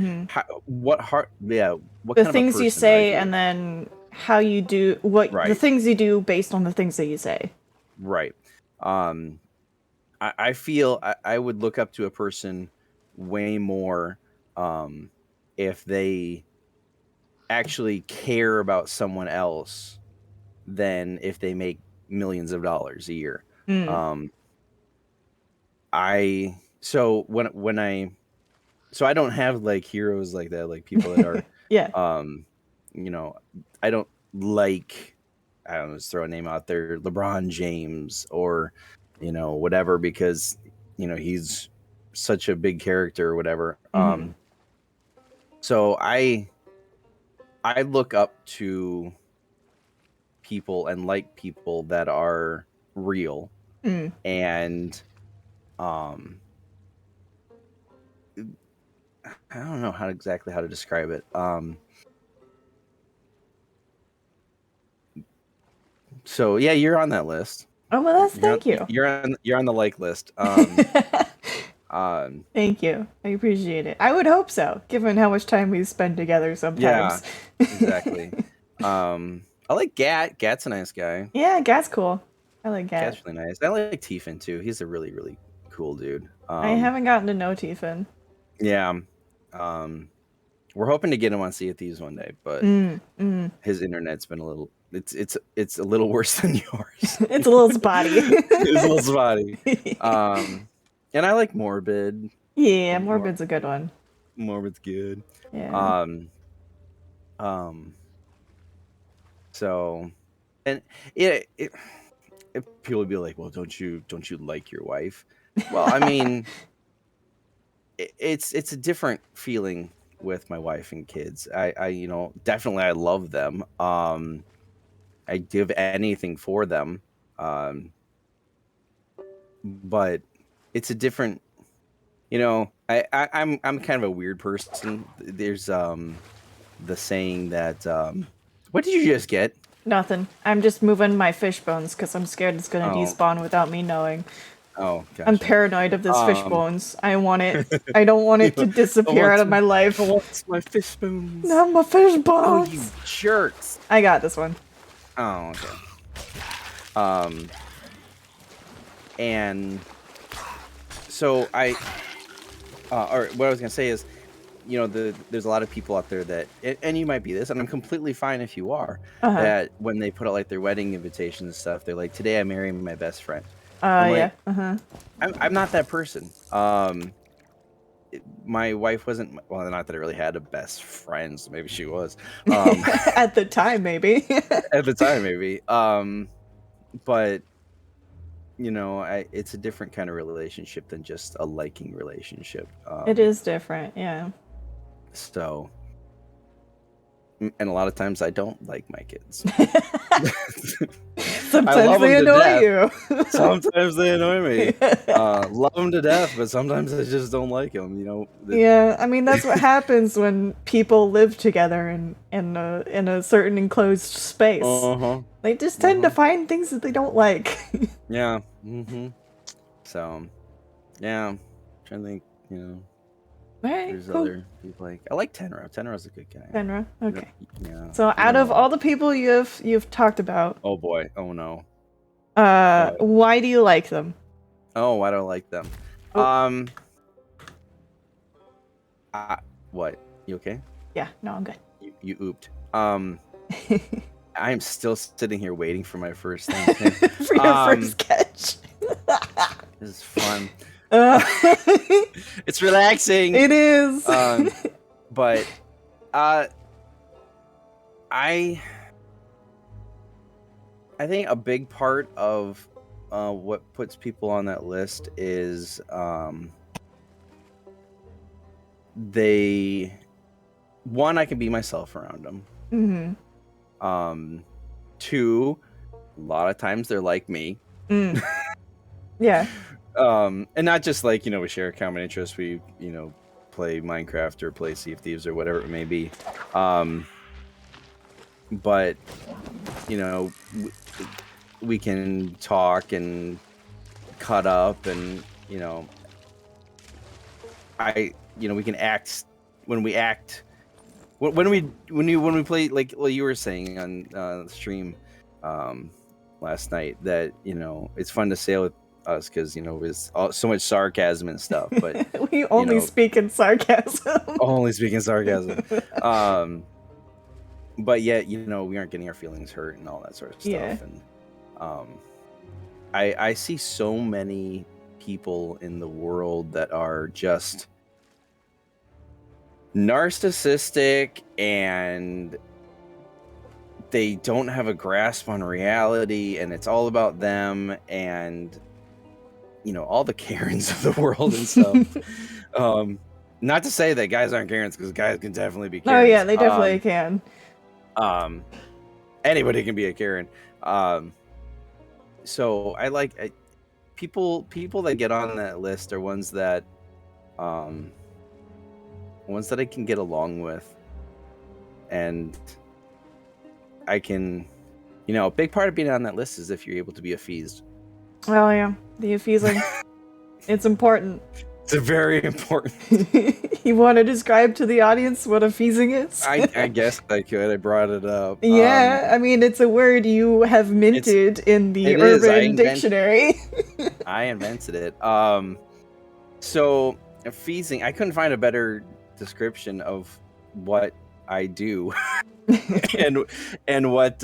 what the kind things of you say, and then how you do the things you do based on the things that you say. Right. I feel I would look up to a person way more if they actually care about someone else than if they make millions of dollars a year. I don't have like heroes like that, like people that are I don't like, I don't know, just throw a name out there, LeBron James or whatever, because he's such a big character or whatever. So I look up to people and like people that are real and I don't know how to describe it. So yeah, you're on that list. Oh, well, thank you. You're on the like list. Thank you. I appreciate it. I would hope so, given how much time we spend together sometimes. Yeah, exactly. I like Gat. Gat's a nice guy. Yeah, Gat's cool. I like Gat. Gat's really nice. I like Tiefin too. He's a really, really cool dude. I haven't gotten to know Tiefin. Yeah. We're hoping to get him on Sea of Thieves one day, but his internet's been a little... It's a little worse than yours. It's a little spotty. It's a little spotty. And I like Morbid. Yeah, Morbid's a good one. Morbid's good. Yeah. So, and it people would be like, well, don't you like your wife? Well, I mean, it's a different feeling with my wife and kids. I definitely I love them. I'd give anything for them. But it's a different, I'm kind of a weird person. There's the saying that what did you just get? Nothing. I'm just moving my fish bones because I'm scared it's gonna despawn without me knowing. Oh, gotcha. I'm paranoid of this fish bones. I want it. I don't want it to disappear out of my life. I want my fish bones. Not my fish bones. Oh, you jerks! I got this one. Oh, okay. And so or what I was gonna say is, there's a lot of people out there that, and you might be this, and I'm completely fine if you are, that when they put out like their wedding invitations and stuff, they're like, "Today I'm marrying my best friend." I'm like, yeah. I'm not that person. My wife wasn't, well, not that I really had a best friend, so maybe she was. At the time, maybe. At the time, maybe. But it's a different kind of relationship than just a liking relationship. It is different, yeah. So, and a lot of times I don't like my kids. Sometimes they annoy you. Sometimes they annoy me. Love them to death, but sometimes I just don't like them. Yeah, I mean that's what happens when people live together in a certain enclosed space. They just tend to find things that they don't like. Yeah. So, yeah. I'm trying to think. Right, There's cool. other people I like Tenra. Tenra's a good guy. Tenra, okay. Yeah. So out of all the people you've talked about, oh boy, oh no. Why do you like them? Oh, why do I like them? What? You okay? Yeah, no, I'm good. You ooped. I'm still sitting here waiting for my first thing. For your first catch. This is fun. It's relaxing. It is. But I think a big part of what puts people on that list is I can be myself around them. Two, a lot of times they're like me. Yeah. And not just like, we share a common interest. We, play Minecraft or play Sea of Thieves or whatever it may be. But, we can talk and cut up and, we can act when we play, like, well, you were saying on the stream last night that, it's fun to sail with us because there's so much sarcasm and stuff, but we only speak in sarcasm. Only speak in sarcasm. But yet, we aren't getting our feelings hurt and all that sort of stuff. Yeah. And I see so many people in the world that are just narcissistic and they don't have a grasp on reality, and it's all about them and all the Karens of the world and stuff. Not to say that guys aren't Karens, because guys can definitely be Karens. Oh yeah, they definitely can. Anybody can be a Karen. So I like people that get on that list are ones that I can get along with, and I can, a big part of being on that list is if you're able to be appeased. Oh yeah, the appeasing. It's important. It's very important. You want to describe to the audience what appeasing is? I guess I could. I brought it up. Yeah, I mean, it's a word you have minted in the Urban Dictionary. I invented it. So, appeasing, I couldn't find a better description of what I do. and what,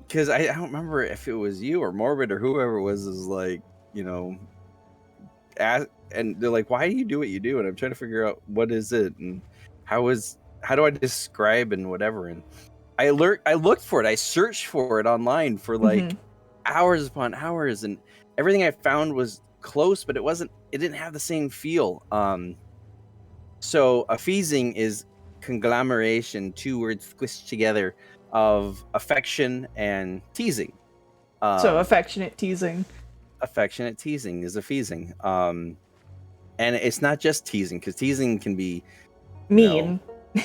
because I don't remember if it was you or Morbid or whoever it was, is like, and they're like, why do you do what you do? And I'm trying to figure out what is it and how do I describe and whatever. And I looked for it. I searched for it online for like hours upon hours, and everything I found was close, but it didn't have the same feel. So appeasing is conglomeration, two words squished together, of affection and teasing. So affectionate teasing. Affectionate teasing is appeasing. And it's not just teasing, because teasing can be mean.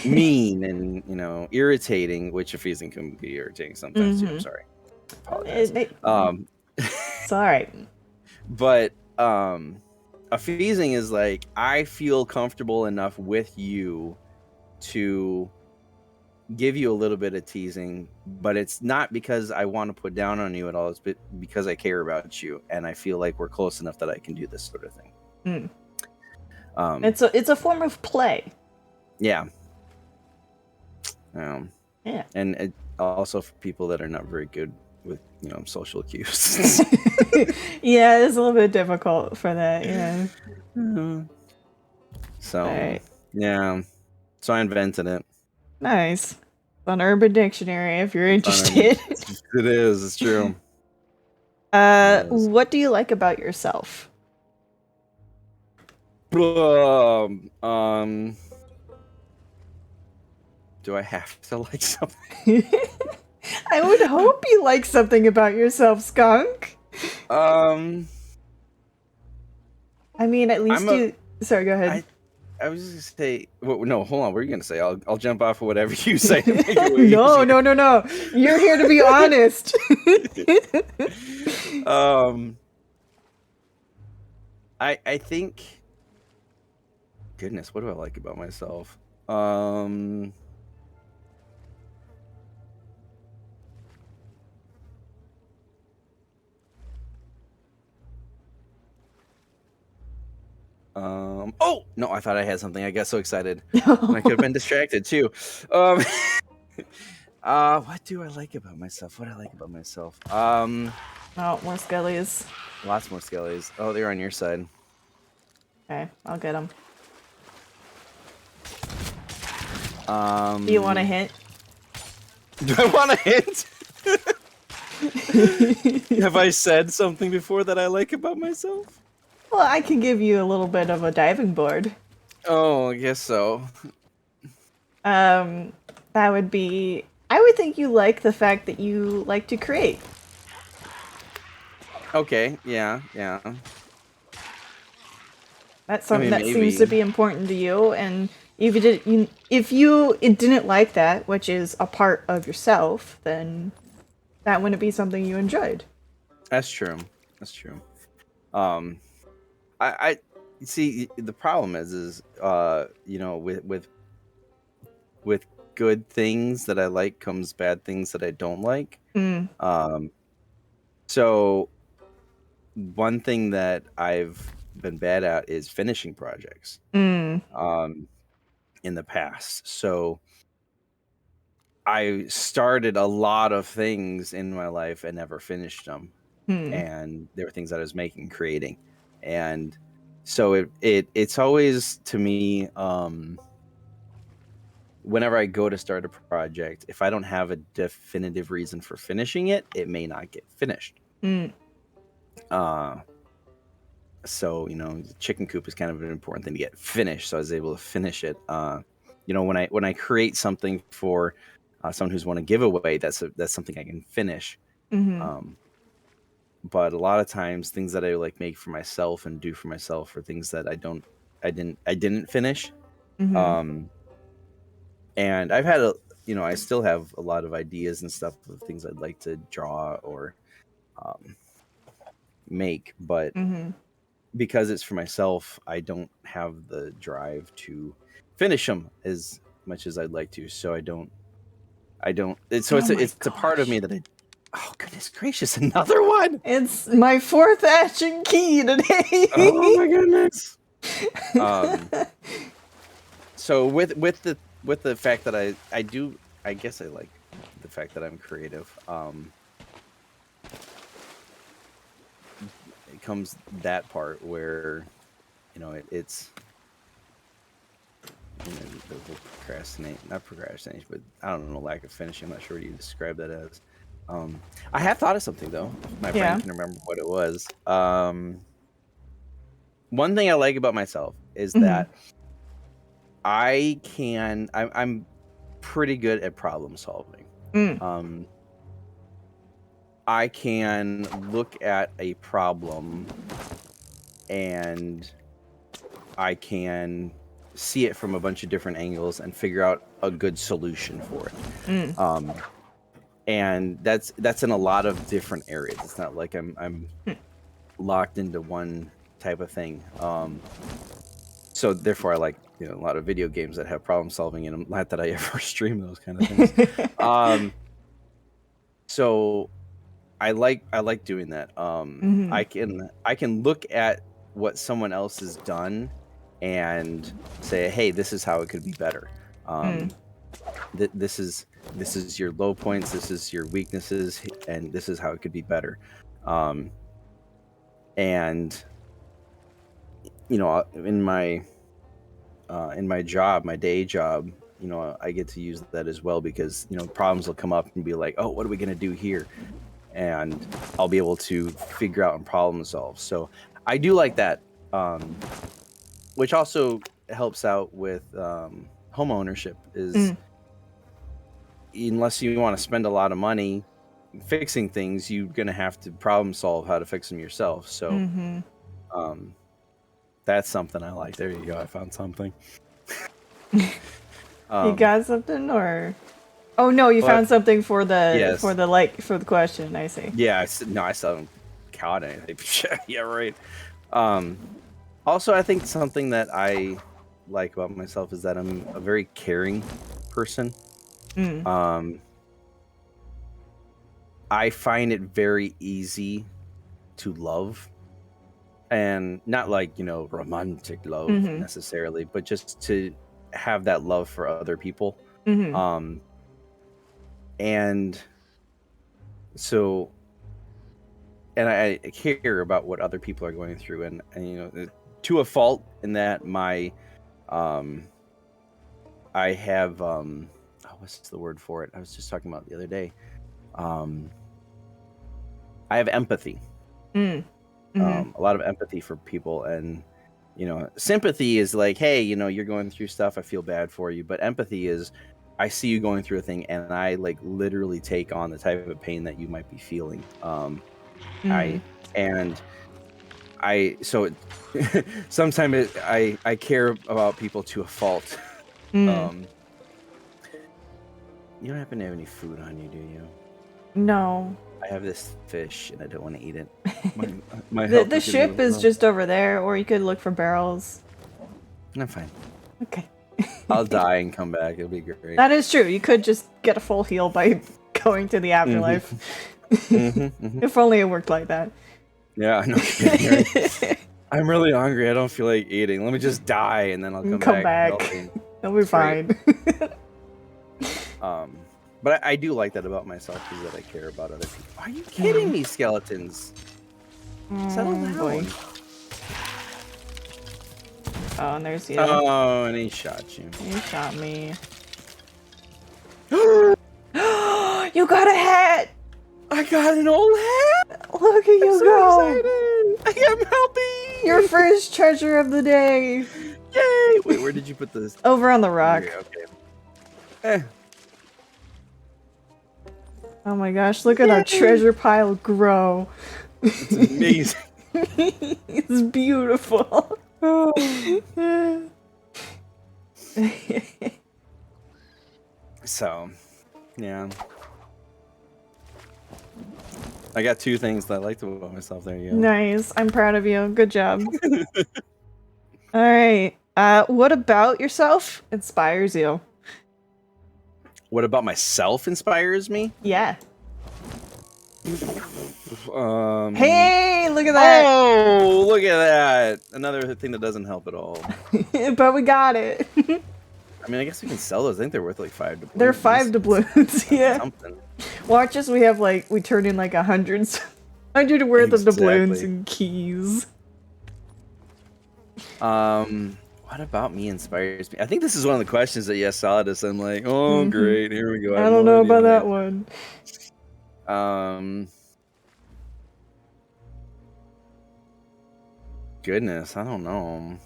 Mean and irritating, which appeasing can be irritating sometimes too. I'm sorry. Apologize. It's all right. But appeasing is like, I feel comfortable enough with you to give you a little bit of teasing, but it's not because I want to put down on you at all. It's because I care about you, and I feel like we're close enough that I can do this sort of thing. It's a form of play. Yeah. Yeah. And it, also for people that are not very good with social cues. Yeah, it's a little bit difficult for that. Yeah. So Right. yeah, so I invented it. Nice. It's on Urban Dictionary if you're interested. It is. It's true. What do you like about yourself? Do I have to like something? I would hope you like something about yourself, Skunk. I mean, at least Sorry, go ahead. I was just gonna say. Well, no, hold on. What are you gonna say? I'll jump off of whatever you say. To make it way No. easier. You're here to be honest. I think. Goodness, what do I like about myself? Oh no, I thought I had something. I got so excited, and I could have been distracted too. What do I like about myself? What I like about myself? Oh, more skellies. Lots more skellies. Oh, they're on your side. Okay, I'll get them. Do you want a hint? Do I want a hint? Have I said something before that I like about myself? Well, I can give you a little bit of a diving board. Oh, I guess so. That would be... I would think you like the fact that you like to create. Okay, yeah. That's something that seems to be important to you, and if you didn't like that, which is a part of yourself, then that wouldn't be something you enjoyed. That's true. I see. The problem is with good things that I like comes bad things that I don't like. So one thing that I've been bad at is finishing projects. In the past, so I started a lot of things in my life and never finished them. And there were things that I was making, creating, and so it's always to me. Whenever I go to start a project, if I don't have a definitive reason for finishing it, it may not get finished. So the chicken coop is kind of an important thing to get finished. So I was able to finish it. When I create something for someone who's won a giveaway, that's something I can finish. But a lot of times, things that I like make for myself and do for myself are things that I didn't finish. And I've had I still have a lot of ideas and stuff of things I'd like to draw or make, but because it's for myself, I don't have the drive to finish them as much as I'd like to. So I don't. It's a part of me that oh goodness gracious, another one! It's my 4th action key today. Oh my goodness. So with the fact that I guess I like the fact that I'm creative. It comes that part where, it's the whole not procrastination, but I don't know, lack of finishing. I'm not sure what you describe that as. I have thought of something though. If my brain can remember what it was. One thing I like about myself is that I'm pretty good at problem solving. I can look at a problem and I can see it from a bunch of different angles and figure out a good solution for it. And that's in a lot of different areas. It's not like I'm locked into one type of thing. So therefore, I like a lot of video games that have problem solving in them. Not that I ever stream those kind of things. So I like doing that. I can look at what someone else has done and say, hey, this is how it could be better. This is your low points, this is your weaknesses, and this is how it could be better. And in my job, my day job, I get to use that as well, because problems will come up and be like, oh, what are we going to do here? And I'll be able to figure out and problem solve. So I do like that, which also helps out with home ownership. Is unless you want to spend a lot of money fixing things, you're going to have to problem solve how to fix them yourself. So that's something I like. There you go. I found something. You got something, or? Oh no, you found something for the for the question. I see. Yeah, I still haven't caught anything. Yeah, right. Also, I think something that I like about myself is that I'm a very caring person. I find it very easy to love, and not like romantic love necessarily, but just to have that love for other people. And so, and I care about what other people are going through, and to a fault, in that my I have what's the word for it? I was just talking about the other day. I have empathy. A lot of empathy for people, and sympathy is like, hey, you're going through stuff, I feel bad for you. But empathy is, I see you going through a thing, and I like literally take on the type of pain that you might be feeling. Sometimes I care about people to a fault. You don't happen to have any food on you, do you? No. I have this fish, and I don't want to eat it. The ship is just over there, or you could look for barrels. I'm fine. Okay. I'll die and come back. It'll be great. That is true. You could just get a full heal by going to the afterlife. If only it worked like that. Yeah, no kidding. Right? I'm really hungry. I don't feel like eating. Let me just die, and then I'll come back. It'll be fine. But I do like that about myself, is that I care about other people. Are you kidding me, skeletons? Settle down. Boy. Oh, and there's you. Oh, and he shot you. He shot me. You got a hat! I got an old hat! Look at you go! Excited. I'm happy! Your first treasure of the day! Yay! Wait, where did you put this? Over on the rock. Here, okay. Oh my gosh, look at our treasure pile grow. It's amazing. It's beautiful. So, yeah. I got two things that I liked about myself. There you go. Nice. I'm proud of you. Good job. All right. What about yourself inspires you? What about myself inspires me? Yeah. Hey, look at that. Oh, look at that. Another thing that doesn't help at all. But we got it. I mean, I guess we can sell those. I think they're worth like 5 doubloons. They're 5 doubloons, yeah. Something. Watch us, we turn in like 100 worth of doubloons and keys. What about me inspires me? I think this is one of the questions that Solidus. I'm like, oh, great, here we go. I don't know about that one. Goodness, I don't know.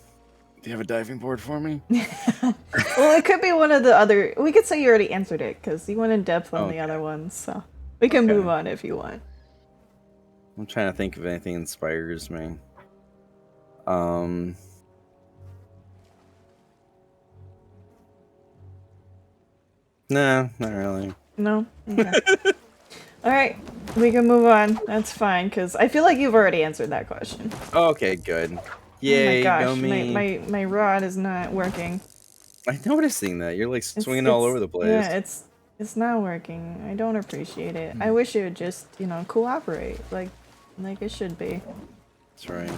Do you have a diving board for me? Well, it could be one of the other. We could say you already answered it because you went in depth on the other ones, so we can move on if you want. I'm trying to think if anything inspires me. No, not really. No? Okay. Alright, we can move on. That's fine, because I feel like you've already answered that question. Okay, good. Oh my Yay, go gosh, me. my rod is not working. I'm noticing that. You're like swinging all It's over the place. yeah, it's not working. I don't appreciate it. I Hmm. wish it would just, cooperate like it should be. That's right.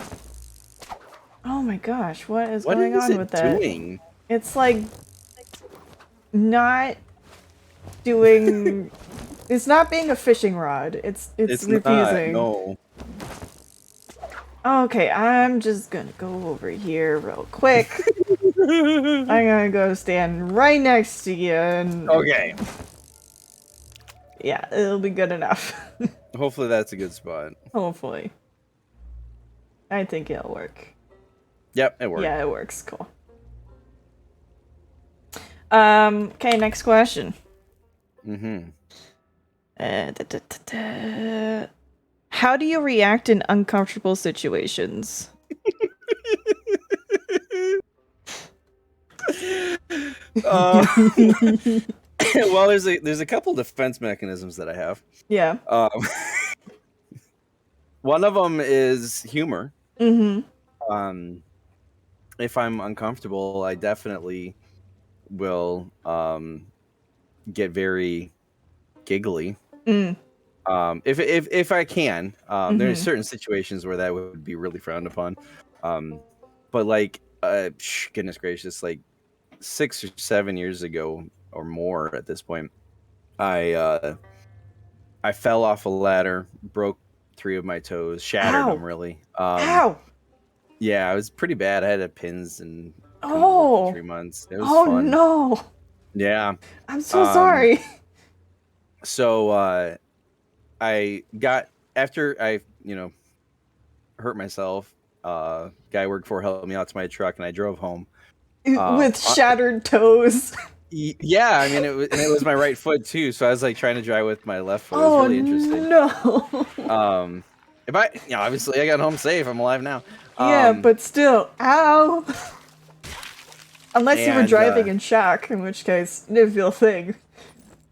Oh my gosh, what is What going is on it with that? doing? It's like not doing it's not being a fishing rod. It's It's not. refusing. No. Okay, I'm just gonna go over here real quick. I'm gonna go stand right next to you and Okay. yeah, it'll be good enough. Hopefully that's a good spot. Hopefully. I think it'll work. Yep, it worked. Yeah, it works. Cool. Okay, next question. Mm-hmm. How do you react in uncomfortable situations? uh, well, there's a couple defense mechanisms that I have. Yeah. One of them is humor. Mm-hmm. If I'm uncomfortable, I definitely will get very giggly. Mm. If I can. There's Mm-hmm. certain situations where that would be really frowned upon. But like, goodness gracious, like 6 or 7 years ago or more at this point, I fell off a ladder, broke 3 of my toes, shattered them Ow! really. Ow! Yeah, it was pretty bad. I had to have pins and couldn't walk for Oh! 3 months. It was Oh fun. no! Yeah. I'm so Um, sorry. so I got after I hurt myself. Guy I worked for helped me out to my truck, and I drove home. With shattered toes. Yeah, I mean it was my right foot too, so I was like trying to drive with my left foot. It was Oh really interesting. no! If I, obviously I got home safe. I'm alive now. Yeah, but still, ow! Unless you were And driving in shock, in which case, it didn't feel a thing.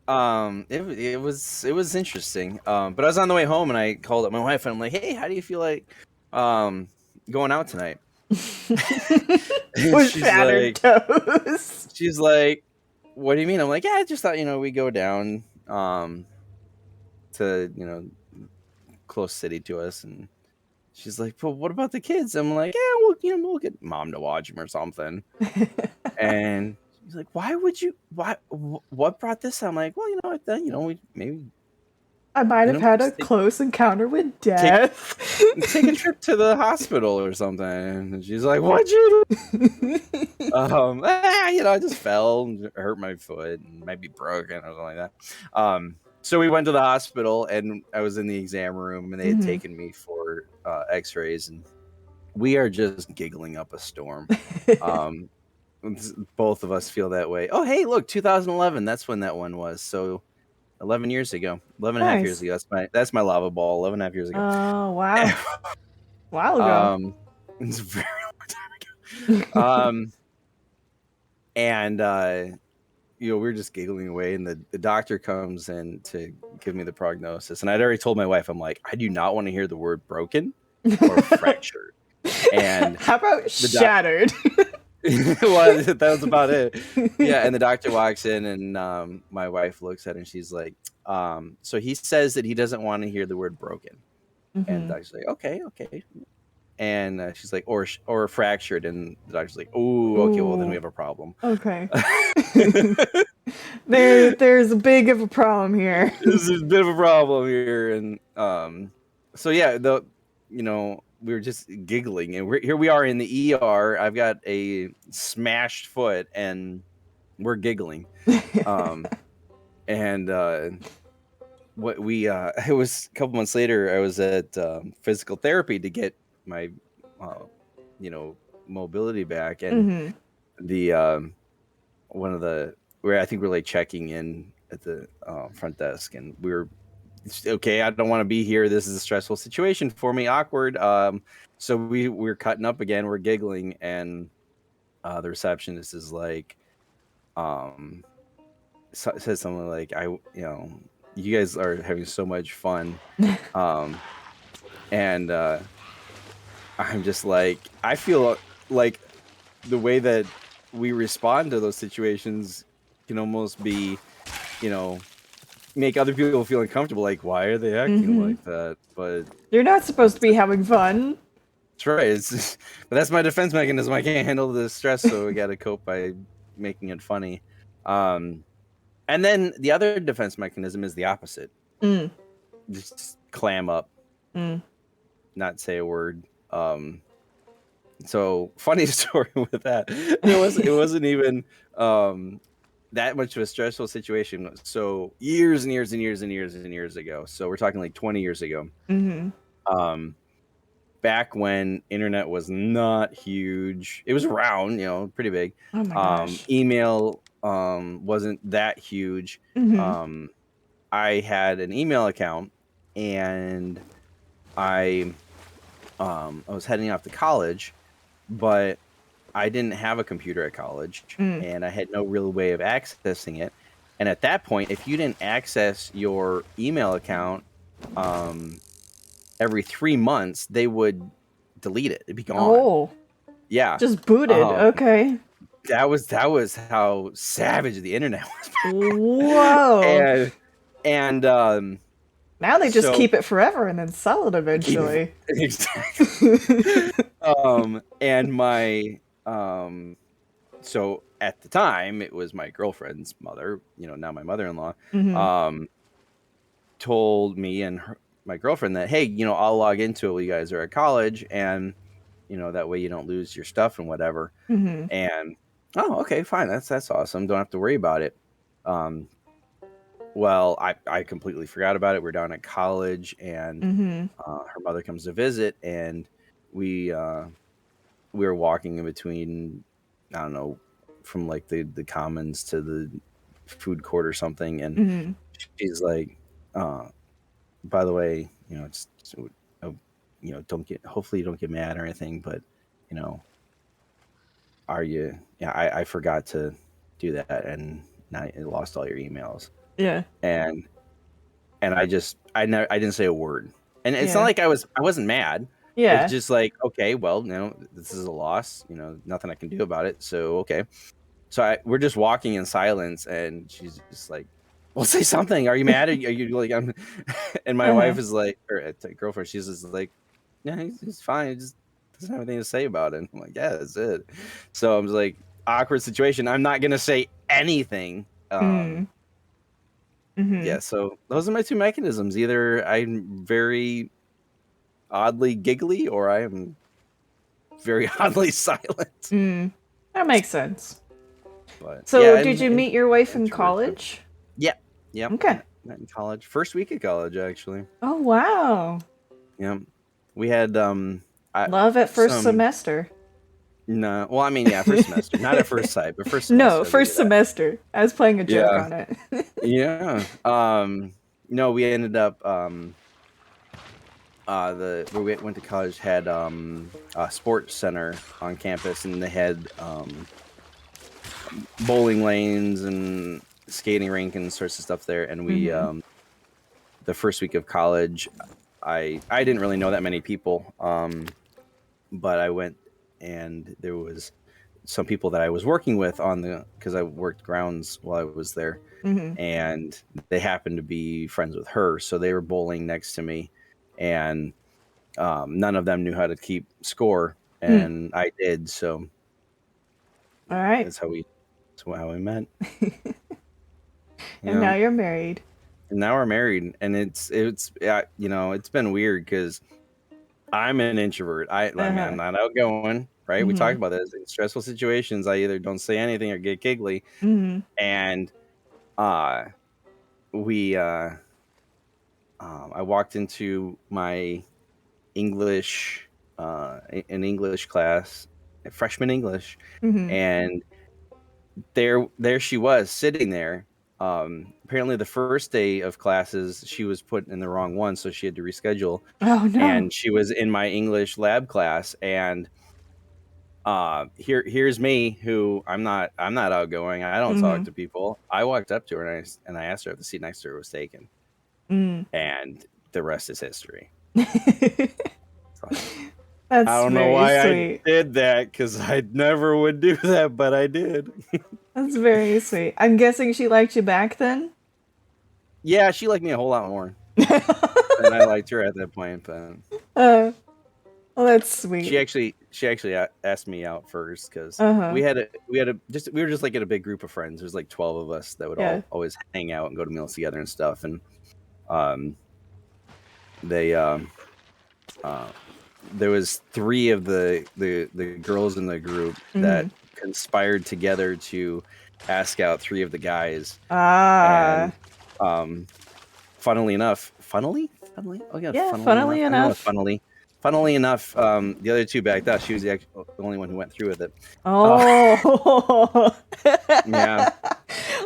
it was interesting. But I was on the way home and I called up my wife and I'm like, hey, how do you feel like going out tonight? With shattered toes. She's like, what do you mean? I'm like, yeah, I just thought we go down to close city to us. And she's like, but what about the kids? I'm like, yeah, we'll get mom to watch them or something. And she's like, why would you? What brought this? I'm like, well, I thought we maybe I might have had a take close encounter with death. a trip to the hospital or something. And she's like, what'd you do? I just fell and hurt my foot and might be broken or something like that. So we went to the hospital and I was in the exam room and they had taken me for x-rays and we are just giggling up a storm. Both of us feel that way. Oh, hey, look, 2011. That's when that one was. So 11 years ago, 11 and a half years ago. That's my lava ball. 11 and a half years ago. Oh, wow. While ago. It's a very long time ago. And we were just giggling away, and the doctor comes in to give me the prognosis. And I'd already told my wife, I'm like, I do not want to hear the word broken or fractured. And how about shattered? Well, that was about it. Yeah, and the doctor walks in, and my wife looks at her, and she's like, so he says that he doesn't want to hear the word broken. And the doctor's like, okay. And she's like, or fractured, and the doctor's like, oh, okay, well then we have a problem. Okay. There's a big of a problem here. There's a bit of a problem here, and so yeah, we were just giggling, and here we are in the ER. I've got a smashed foot, and we're giggling. And what we it was a couple months later. I was at physical therapy to get my mobility back, and the one of the where I think we're like checking in at the front desk, and we were okay. I don't want to be here. This is a stressful situation for me. Awkward. So we're cutting up again. We're giggling, and the receptionist is like, says something like, you guys are having so much fun, and I'm just like, I feel like the way that we respond to those situations can almost be, you know, make other people feel uncomfortable. Like, why are they acting Mm-hmm. like that? But You're not supposed to be having fun. that's right. But that's my defense mechanism. I can't handle the stress, so I got to cope by making it funny. Um, and then the other defense mechanism is the opposite. Mm. Just clam up, Mm. not say a word. So funny story with that. It wasn't even that much of a stressful situation. So years and years and years and years and years ago. So we're talking like 20 years ago. Mm-hmm. Um, back when internet was not huge, it was around, pretty big. Oh my gosh. Email wasn't that huge. Mm-hmm. Um, I had an email account, and I I was heading off to college, but I didn't have a computer at college, Mm. and I had no real way of accessing it. And at that point, if you didn't access your email account um, every 3 months, they would delete it. It'd be gone. Oh, Yeah. just booted. Um, Okay. that was how savage the internet was. Whoa. and and Now they just so keep it forever and then sell it keep it eventually. exactly. And my so at the time it was my girlfriend's mother, now my mother-in-law, Mm-hmm. um told me and my girlfriend that, hey, I'll log into it while you guys are at college, and that way you don't lose your stuff and whatever. Mm-hmm. And oh, okay, fine, that's awesome, don't have to worry about it. um well, I completely forgot about it. We're down at college, and Mm-hmm. her mother comes to visit, and we were walking in between, I don't know, from like the commons to the food court or something, and Mm-hmm. she's like, by the way, uh, don't get, hopefully you don't get mad or anything, but you know, are you? Yeah, I forgot to do that, and now I lost all your emails, Yeah. and I didn't say a word, and it's not Yeah. like I wasn't mad. It's Yeah. just like, okay, well, this is a loss. Nothing I can do about it. So okay, so we're just walking in silence, and she's just like, "Well, say something. Are you mad? Are you like?" I'm, and my Uh-huh. wife is like, or girlfriend, she's just like, "Yeah, he's fine. He just doesn't have anything to say about it." I'm like, "Yeah, that's it." So I'm just like, awkward situation. I'm not gonna say anything. Mm. Mm-hmm. Yeah. So those are my two mechanisms. Either I'm very oddly giggly, or I am very oddly silent. Mm. That makes sense. But So, yeah, did you and meet your wife in introvert too. college? Yeah. Yep. Okay. Met in college. First week of college, actually. Oh, wow. Yep. We had I Love at first some semester. no. Well, I mean, yeah, first semester, not at first sight, but first No, semester. I'll give first you that. semester. I was playing a joke Yeah. on it. Yeah. No, we ended up the where we went to college had a sports center on campus, and they had bowling lanes and skating rink and sorts of stuff there. And we Mm-hmm. the first week of college, I didn't really know that many people, but I went, and there was some people that I was working with because I worked grounds while I was there, Mm-hmm. and they happened to be friends with her, so they were bowling next to me, and none of them knew how to keep score, Mm. and I did. So All right. that's how we met. And now Yeah. you're married. And now we're married, and it's it's been weird because I'm an introvert. I mean, I'm Uh-huh. not outgoing, right? We Mm-hmm. talked about this. In stressful situations, I either don't say anything or get giggly. Mm-hmm. And uh we I walked into my English an English class, freshman English, Mm-hmm. and there she was sitting there. Apparently the first day of classes she was put in the wrong one, so she had to reschedule, Oh no. and she was in my English lab class, and here's me, who I'm not outgoing. I don't talk Mm-hmm. to people. I walked up to her, and I asked her if the seat next to her was taken, Mm. and the rest is history. So, That's I don't know very why I sweet. did that because I never would do that, but I did. That's very sweet. I'm guessing she liked you back then? Yeah, she liked me a whole lot more than I liked her at that point. But uh, well, that's she sweet. actually she actually asked me out first because Uh-huh. we were just like in a big group of friends. There's like 12 of us that would Yeah. always hang out and go to meals together and stuff. And um, they uh, there was three of the girls in the group that Mm-hmm. conspired together to ask out three of the guys. Ah. And funnily enough, funnily, oh yeah, Yeah, funnily funnily enough, I don't know, enough. funnily enough, the other two backed out. She was the only one who went through with it. Oh. Yeah.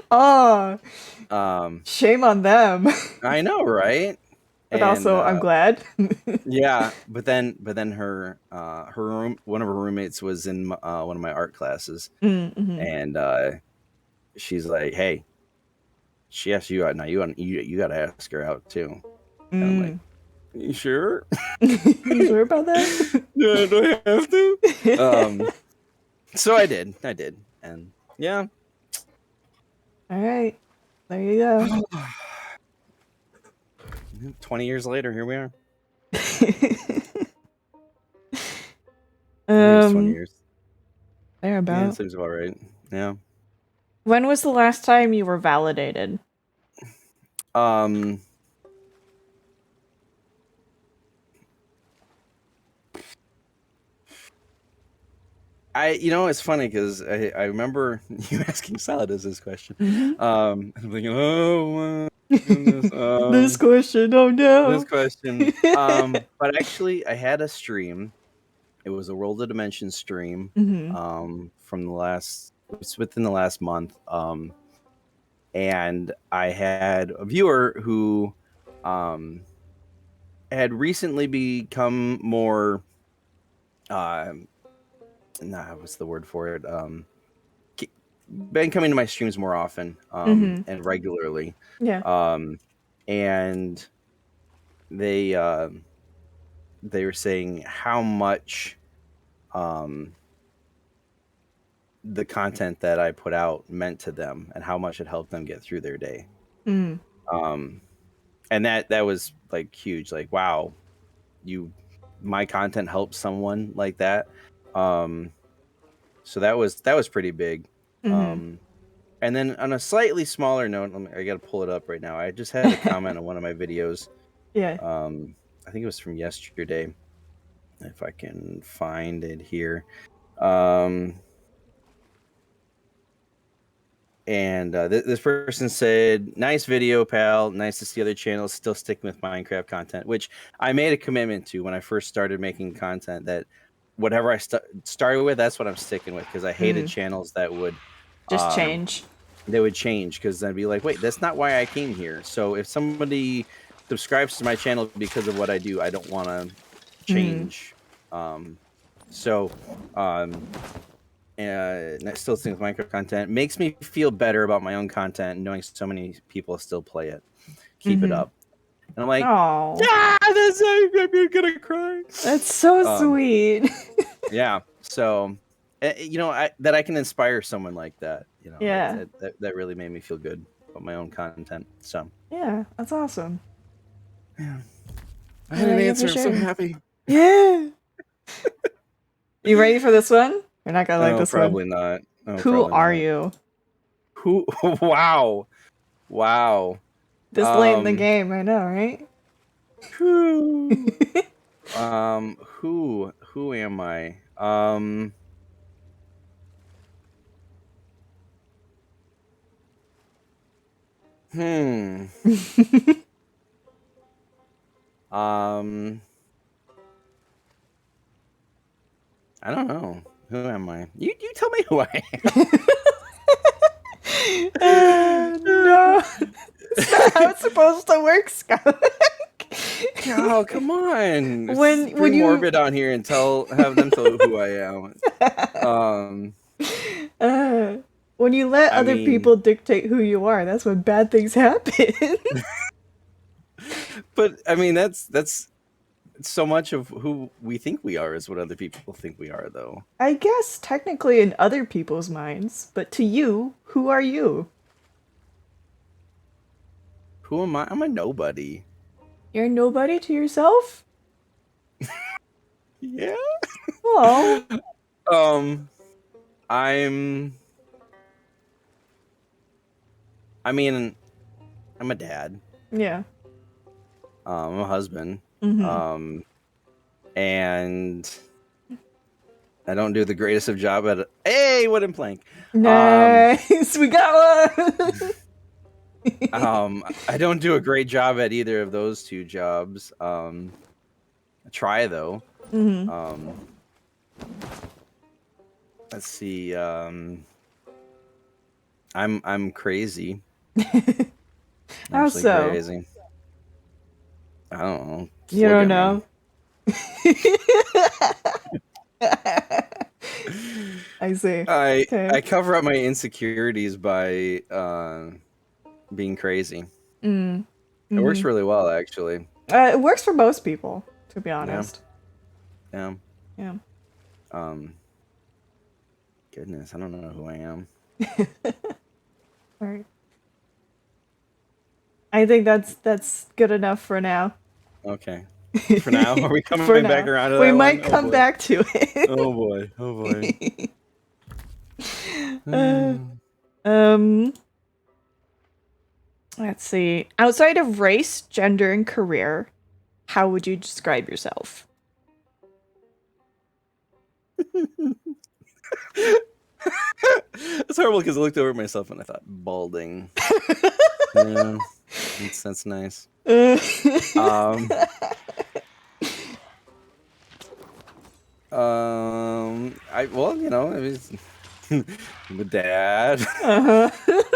Oh. um Shame on them. I know, right? But And also, I'm glad. yeah, but then one of her roommates was in one of my art classes. Mm-hmm. And she's like, hey, she asked you out now, you got to ask her out too. And I'm like, Mm. you sure? You sure about that? Yeah, do I have to? So I did, and yeah. All right. There you go. 20 years later, here we are. I think it was 20 um, years. Yeah, it thereabout. seems about right. Yeah. When was the last time you were validated? Um, it's funny because I remember you asking Saladus this question. Mm-hmm. I'm thinking, oh my goodness, This question, oh this no. question. But actually, I had a stream. It was a World of Dimension stream. Mm-hmm. From it's within the last month. And I had a viewer who, had recently become more, what's the word for it? Been coming to my streams more often, Mm-hmm. and regularly. Yeah. Um, and they, they were saying how much, um, the content that I put out meant to them and how much it helped them get through their day. Mm. Um, and that was like huge. Like, wow, my content helped someone like that. Um, so that was pretty big. Mm-hmm. And then on a slightly smaller note, I got to pull it up right now. I just had a comment on one of my videos. Yeah. I think it was from yesterday, if I can find it here. Um, and this person said, "Nice video, pal. Nice to see other channels still sticking with Minecraft content," which I made a commitment to when I first started making content. That whatever I started with, that's what I'm sticking with, because I hated Mm. channels that would, Just um, change. they would change, because I'd be like, wait, that's not why I came here. So if somebody subscribes to my channel because of what I do, I don't want to Mm. change. So um, and I still think Minecraft content makes me feel better about my own content, knowing so many people still play it. Keep it Mm-hmm. up. And I'm like, Oh, I'm gonna cry. that's so Um, sweet. yeah. So, that I can inspire someone like that. Yeah. That really made me feel good about my own content. So, Yeah, that's awesome. yeah, I had an Thank you for answer. I'm so sharing. happy. Yeah. You ready for this one? You're not gonna like No, this one. probably not. No, Who probably are not. you? Who? Wow. Wow. This late in the game, I know, right? Whew. Who am I? Hmm. Um, I don't know. Who am I? You tell me who I No, am. it's not how it's supposed to work, Skylar. Oh, come on. It's when pretty you morbid on here and have them tell who I am. Um, uh, when you let I other mean, people dictate who you are, that's when bad things happen. but I mean that's so much of who we think we are is what other people think we are, though. I guess technically in other people's minds, but to you, who are you? Who am I? I'm a nobody. You're nobody to yourself? Yeah. Oh, Um, I'm. I mean, I'm a dad. yeah. I'm a husband. Mm-hmm. And I don't do the greatest of job at. Hey, wooden plank. Nice, we got one. I don't do a great job at either of those two jobs. I try though. Mm-hmm. Let's see. I'm crazy. How Actually so? crazy. I don't know. Just You look don't at me. know. I see. Okay. I cover up my insecurities by being crazy. Mm. It works Mm-hmm. really well, actually. It works for most people, to be Yeah. honest. Yeah. Yeah. Goodness, I don't know who I am. All right. I think that's good enough for now. Okay. For now, are we coming For back now, around to we that one? might Oh come boy. back to it. Oh boy. Oh boy. uh, um, let's see. Outside of race, gender, and career, how would you describe yourself? It's horrible because I looked over at myself and I thought balding. Yeah, that's nice. Um, I well, you know, I was I'm a dad, Uh-huh.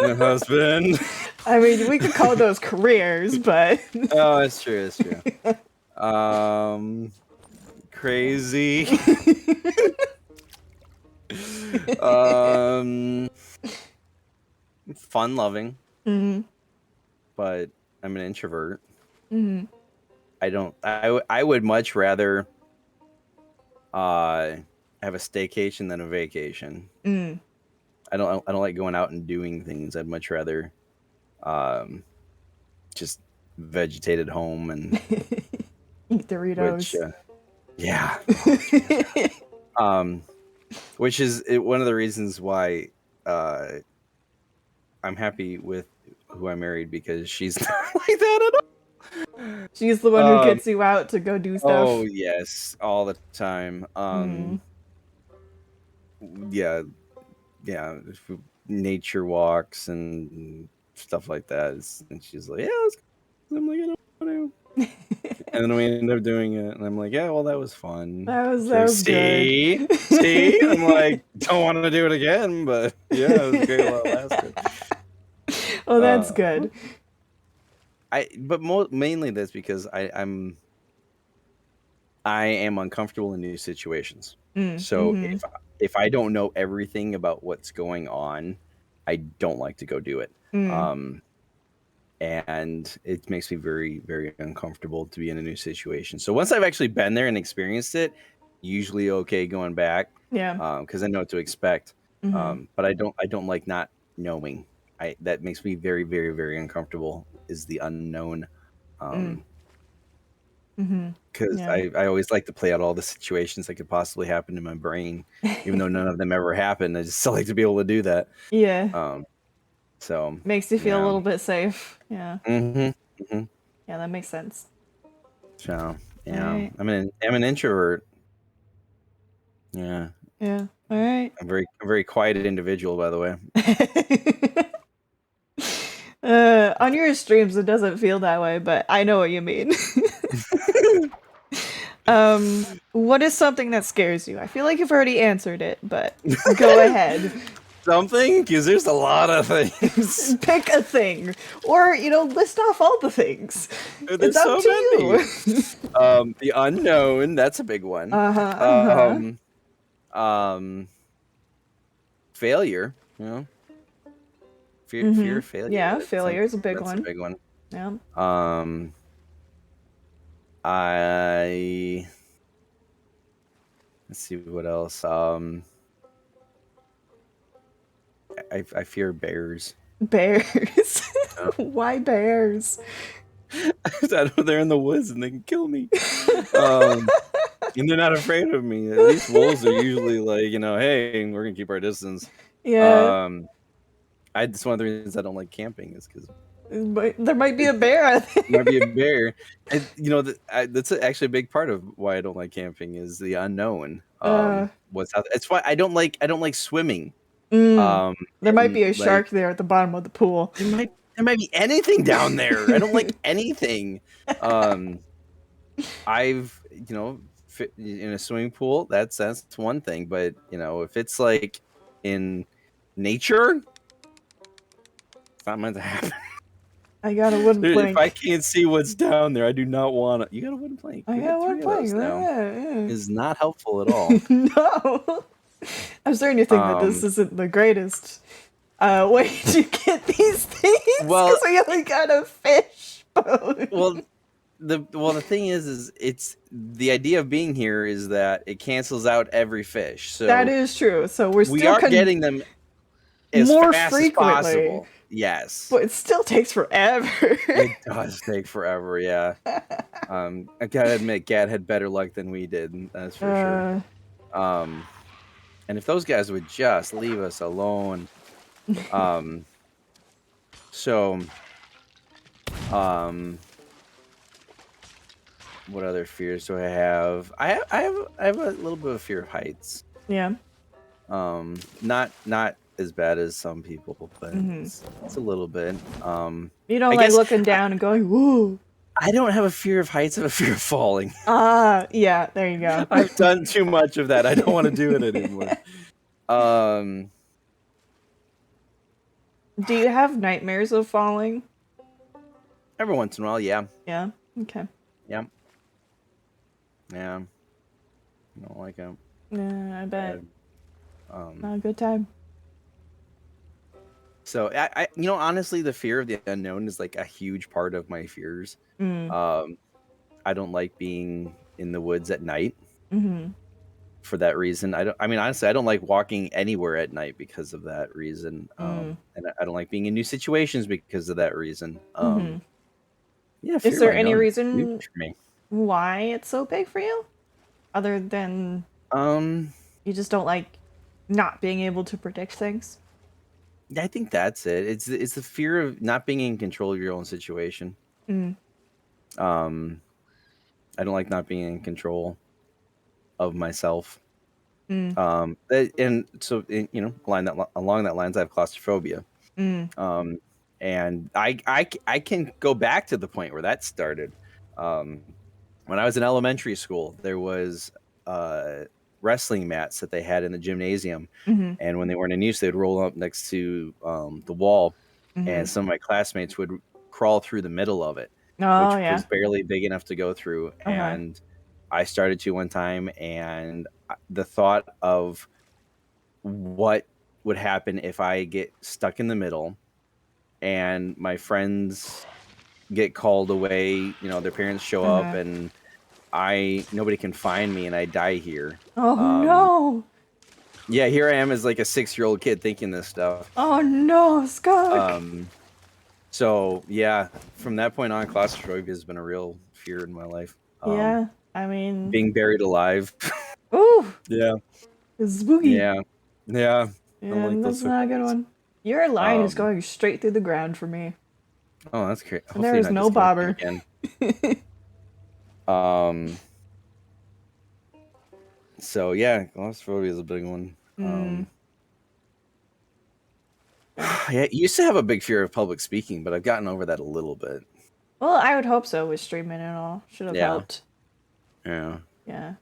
a husband. I mean, we could call those careers, but Oh, that's true. That's true. Crazy. um, fun loving, mm-hmm. but I'm an introvert. Mm-hmm. I don't. I would much rather have a staycation than a vacation. Mm. I don't like going out and doing things. I'd much rather um just vegetate at home and Eat which Doritos. yeah. Which is one of the reasons why uh I'm happy with who I married because she's not like that at She's the one who all. gets you out to go do Oh stuff. yes, all the time. Mm. Yeah, yeah, nature walks and stuff like that. And she's like, yeah, let's go. I'm like, I don't want to. And then we end up doing it, and I'm like, yeah, well, that was fun. She's That like, was good. see. I'm like, don't want to do it again, but yeah, it was great while it lasted. Oh, that's good. But mainly that's because I am uncomfortable in new situations. Mm. So Mm-hmm. if I don't know everything about what's going on, I don't like to go do it. Mm. And it makes me very, very uncomfortable to be in a new situation. So once I've actually been there and experienced it, usually okay going back, Yeah. because I know what to expect. Mm-hmm. But I don't like not knowing. That makes me very, very, very uncomfortable. Is the unknown. Mm. Um, Mm-hmm. because Yeah. I always like to play out all the situations that could possibly happen in my brain, even though none of them ever happen. I just still like to be able to do that. Yeah. So Makes you feel a yeah. little bit safe. Yeah. Mm-hmm. Mm-hmm. Yeah, that makes sense. So All yeah, right. I'm an introvert. Yeah, Yeah. All right. I'm a very quiet individual, by the way. On your streams, it doesn't feel that way, but I know what you mean. What is something that scares you? I feel like you've already answered it, but go ahead. Something, because there's a lot of things. Pick a thing, or list off all the things. It's There's up so to many. you. The unknown, that's a big one. Uh-huh. Uh-huh. Um, failure. You know, fear Mm-hmm. of failure. Yeah, failure is a big That's a one. big one. Yeah. Um, let's see what else. I fear bears. Bears. Yeah. Why bears? They're in the woods and they can kill me. And they're not afraid of me. At least wolves are usually like, hey, we're gonna keep our distance. Yeah. That's one of the reasons I don't like camping is because There might be a bear out there. might be a bear. And that's actually a big part of why I don't like camping is the unknown. What's out there. It's why I don't like swimming. There might And be a like shark there at the bottom of the pool. there might be anything down there. I don't like anything. I've fit in a swimming pool. That's one thing, but if it's like in nature, it's not meant to happen. I got a wooden If I plank. can't see what's down there, I do not want to. You got a wooden plank. I We got a got wooden 3 of those plank. now. Yeah. Is not helpful at all. No. I'm starting to think that this isn't the greatest way to get these things because we only got a fish boat. Well, the thing is it's the idea of being here is that it cancels out every fish. So that is true. So we are getting them as more fast frequently. as possible. Yes, but it still takes forever. It does take forever. Yeah. I gotta admit, Gad had better luck than we did. That's for sure. And if those guys would just leave us alone. So, what other fears do I have? I have a little bit of fear of heights. Yeah. Not as bad as some people, but it's a little bit. You don't like looking down and going, woo. I don't have a fear of heights. I have a fear of falling. Yeah, there you go. I've done too much of that. I don't want to do it anymore. Do you have nightmares of falling? Every once in a while, yeah. Yeah. Okay. Yeah. Yeah. I don't like it. Yeah, I bet. Not a good time. So I honestly, the fear of the unknown is like a huge part of my fears. I don't like being in the woods at night. For that reason, honestly, I don't like walking anywhere at night because of that reason. And I don't like being in new situations because of that reason. Yeah. Is there any reason why it's so big for you, other than you just don't like not being able to predict things? I think that's it. It's the fear of not being in control of your own situation. I don't like not being in control of myself. And so along that lines, I have claustrophobia. And I can go back to the point where that started. When I was in elementary school, there was wrestling mats that they had in the gymnasium, and when they weren't in use, they'd roll up next to the wall, and some of my classmates would crawl through the middle of it, which was barely big enough to go through. And I started to one time, and the thought of what would happen if I get stuck in the middle and my friends get called away, their parents show up and nobody can find me and I die here. Oh no. Yeah, here I am as like a 6-year-old kid thinking this stuff. Oh no, Scott. So yeah, from that point on, claustrophobia has been a real fear in my life. Yeah, I mean, being buried alive. Ooh. Yeah. It's spooky. Yeah. Yeah, that's not a good one. Your line is going straight through the ground for me. Oh, that's great. And there is no bobber. So yeah, claustrophobia is a big one. Yeah, I used to have a big fear of public speaking, but I've gotten over that a little bit. Well, I would hope so with streaming and all. Should have helped. Yeah. Yeah.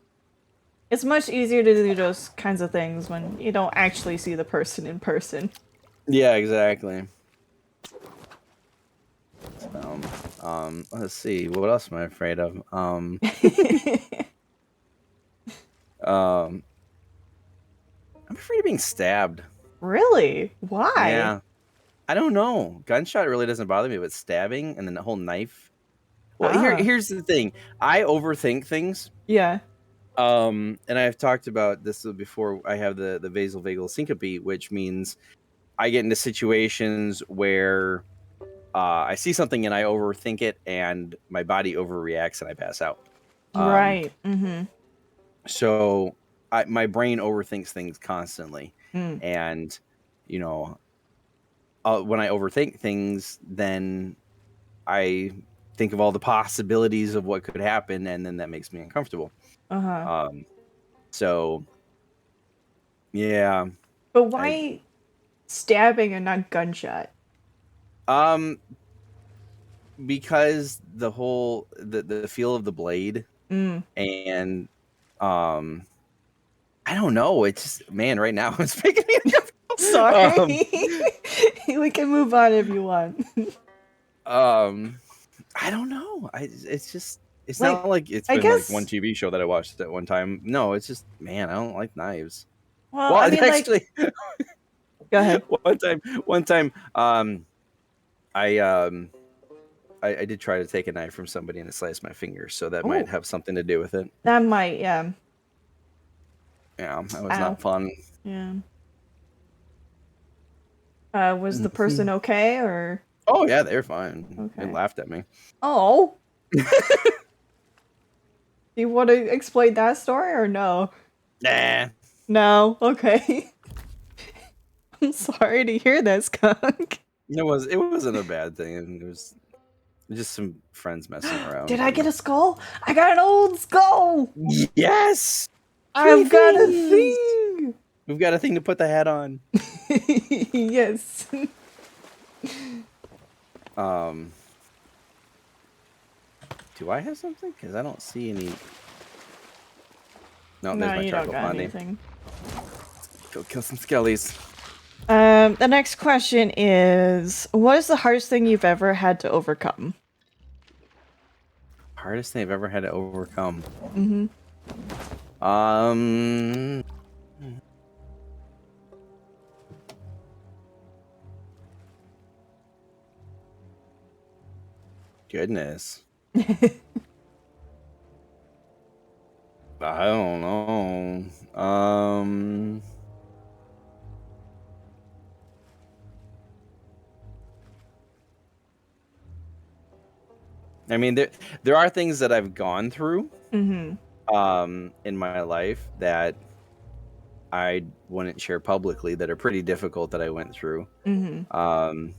It's much easier to do those kinds of things when you don't actually see the person in person. Yeah, exactly. Let's see. What else am I afraid of? I'm afraid of being stabbed. Really? Why? Yeah. I don't know. Gunshot really doesn't bother me, but stabbing and then the whole knife. Well, Ah. here's the thing. I overthink things. Yeah. And I've talked about this before. I have the vasovagal syncope, which means I get into situations where I see something and I overthink it, and my body overreacts and I pass out. Right. Mm-hmm. So my brain overthinks things constantly, Mm. and you know, when I overthink things, then I think of all the possibilities of what could happen, and then that makes me uncomfortable. Uh-huh. So yeah, But I why stabbing and not gunshot? um because the feel of the blade, Mm. and I don't know. It's just, man, right now it's making me uncomfortable. Sorry. We can move on if you want. I don't know. It's Like, not like it's I been like one guess. TV show that I watched at one time. No, it's just, man, I don't like knives. Well, I Well, mean, like. actually, Go ahead. one time, I I did try to take a knife from somebody and it sliced my finger, so that might Oh, have something to do with it. that might. Yeah. Yeah, that was Ow. not fun. Yeah. Was the person okay or? Oh yeah, they're fine. They Okay. laughed at me. Oh. Do you want to explain that story or no? Nah, No. Okay. I'm sorry to hear that, Skunk. it wasn't a bad thing. It was just some friends messing around. Did I get a skull? I got an old skull. Yes, three I've got a things. thing. We've got a thing to put the hat on. Yes. Do I have something? Because I don't see any. No, there's No, my you don't charcoal got pondy. anything. Go kill some skellies. The next question is, what is the hardest thing you've ever had to overcome? Hardest thing I've ever had to overcome. Mm-hmm. Goodness. I don't know. I mean, there are things that I've gone through Mm-hmm. in my life that I wouldn't share publicly, that are pretty difficult, that I went through. Mm-hmm. I'm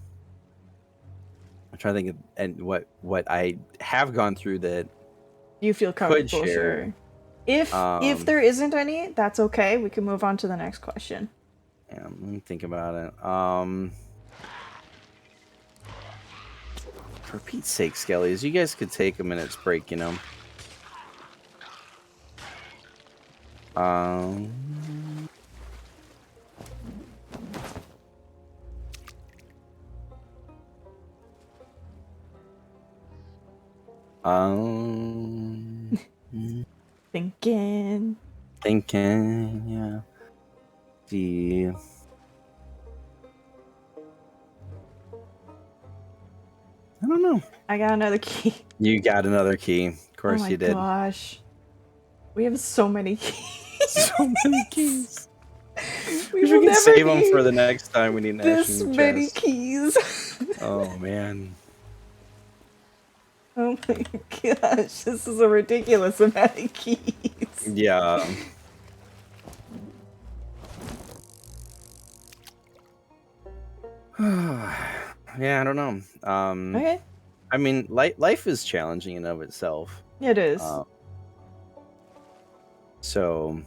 trying to think of, and what I have gone through that You feel could comfortable, share. sure. If there isn't any, that's okay. We can move on to the next question. Yeah, let me think about it. For Pete's sake, Skellies, you guys could take a minute's break, you know. Thinking. Yeah. See. I don't know. I got another key. You got another key. Of course you did. Oh my gosh. We have so many keys. So many keys. We We will can never save them need for the next time we need an this action many chest. keys. Oh man. Oh my gosh, this is a ridiculous amount of keys. Yeah. Yeah, I don't know. Okay. I mean, life is challenging in and of itself. It is. So,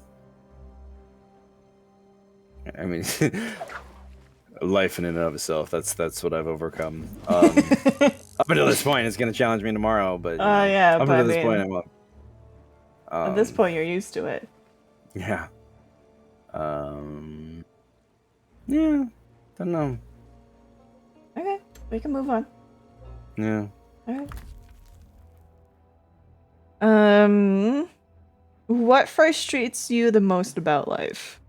I mean, life in and of itself. That's what I've overcome. Up until this point, it's gonna challenge me tomorrow. But yeah, up but until this point, I mean, I'm up. at this point, you're used to it. Yeah. Yeah. Don't know. Okay, we can move on. Yeah. Alright. What frustrates you the most about life?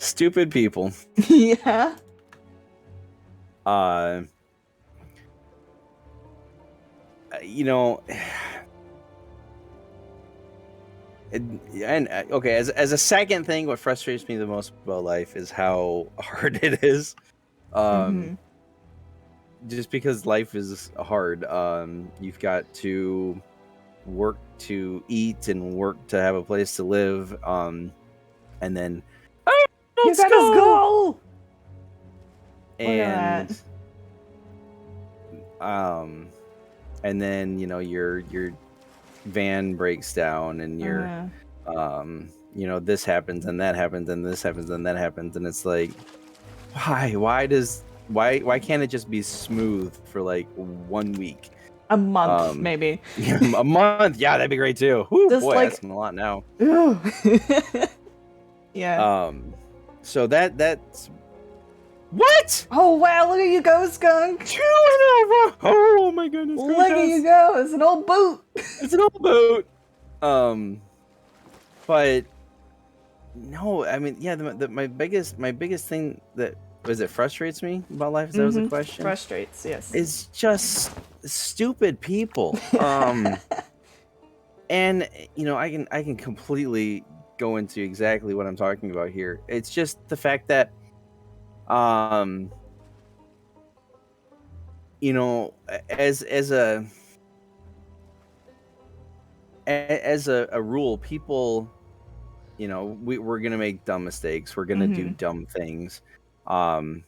Stupid people. Yeah. You know, and okay, as a second thing, what frustrates me the most about life is how hard it is. Mm-hmm. Just because life is hard, you've got to work to eat and work to have a place to live, and then You gotta school. Look at and that. and then your van breaks down, and your this happens and that happens and this happens and that happens, and it's like, why can't it just be smooth for like 1 week? A month, maybe. A month, yeah, that'd be great too. Whew, Just boy, like, asking a lot now. Yeah. So that's what? Oh wow, look at you go, skunk. Oh my goodness. Look at you go. It's an old boot. It's an old boot. But no, I mean, yeah, my biggest thing that frustrates me about life, that was a question. Frustrates, yes. It's just stupid people. And I can completely go into exactly what I'm talking about here. It's just the fact that as a rule, people, we're gonna make dumb mistakes, we're gonna do dumb things, and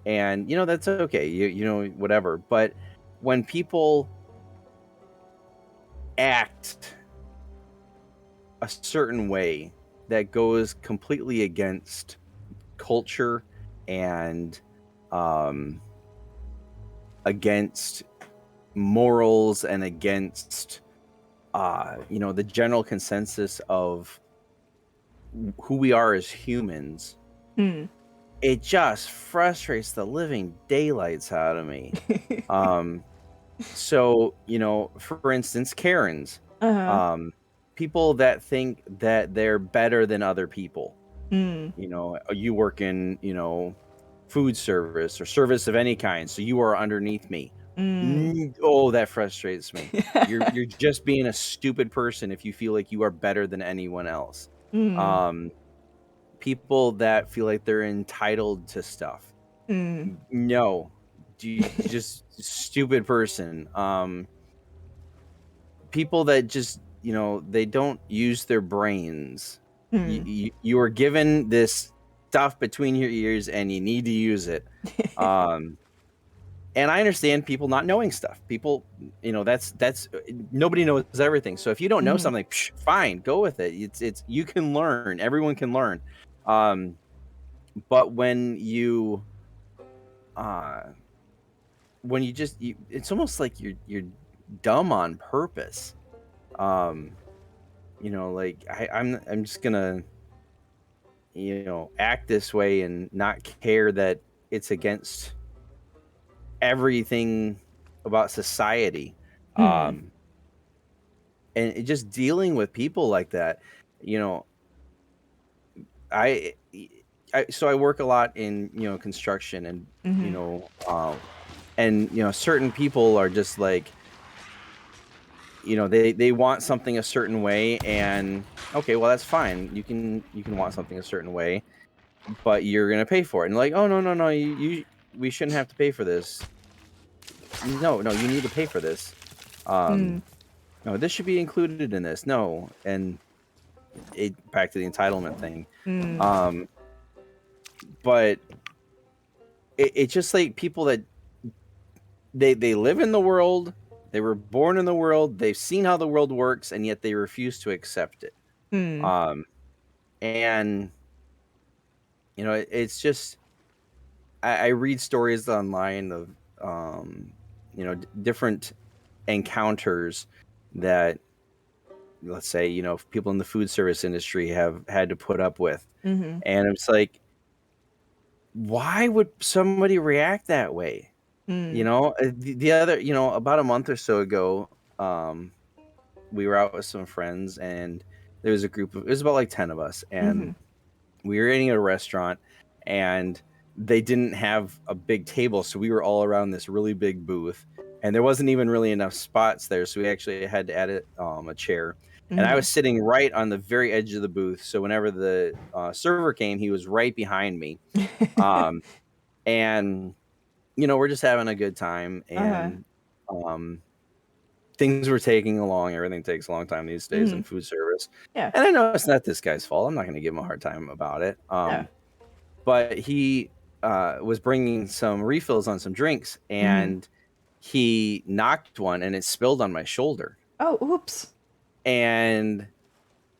that's okay, whatever. But when people act a certain way that goes completely against culture and against morals and against the general consensus of who we are as humans, it just frustrates the living daylights out of me. So for instance, Karens, people that think that they're better than other people. You work in food service or service of any kind, so you are underneath me. Oh, that frustrates me. You're just being a stupid person if you feel like you are better than anyone else. People that feel like they're entitled to stuff. No, just stupid person. People that just they don't use their brains. You are given this stuff between your ears and you need to use it. And I understand people not knowing stuff. People, that's nobody knows everything. So if you don't know something, fine, go with it. It's you can learn. Everyone can learn. But when you just it's almost like you're dumb on purpose. Like I'm just gonna act this way and not care that it's against everything about society. And just dealing with people like that, so I work a lot in construction, and and certain people are just like, they want something a certain way, and okay, well, that's fine, you can want something a certain way, but you're gonna pay for it. And like, oh, no, we shouldn't have to pay for this. No, you need to pay for this. No, this should be included in this. No. And back to the entitlement thing. But it's just like people that they live in the world, they were born in the world, they've seen how the world works, and yet they refuse to accept it. And it's just, I read stories online of different encounters that, let's say, people in the food service industry have had to put up with. And it's like, why would somebody react that way? The other, about a month or so ago, we were out with some friends, and there was a group of, it was about like 10 of us, and we were eating at a restaurant, and they didn't have a big table, so we were all around this really big booth, and there wasn't even really enough spots there, so we actually had to add a chair. And I Mm-hmm. was sitting right on the very edge of the booth, so whenever the server came, he was right behind me. Um, and we're just having a good time, Uh-huh. and things were taking along. Everything takes a long time these days Mm-hmm. in food service. Yeah. And I know it's not this guy's fault. I'm not going to give him a hard time about it. Yeah. But he was bringing some refills on some drinks, Mm-hmm. and he knocked one, and it spilled on my shoulder. Oh, oops. And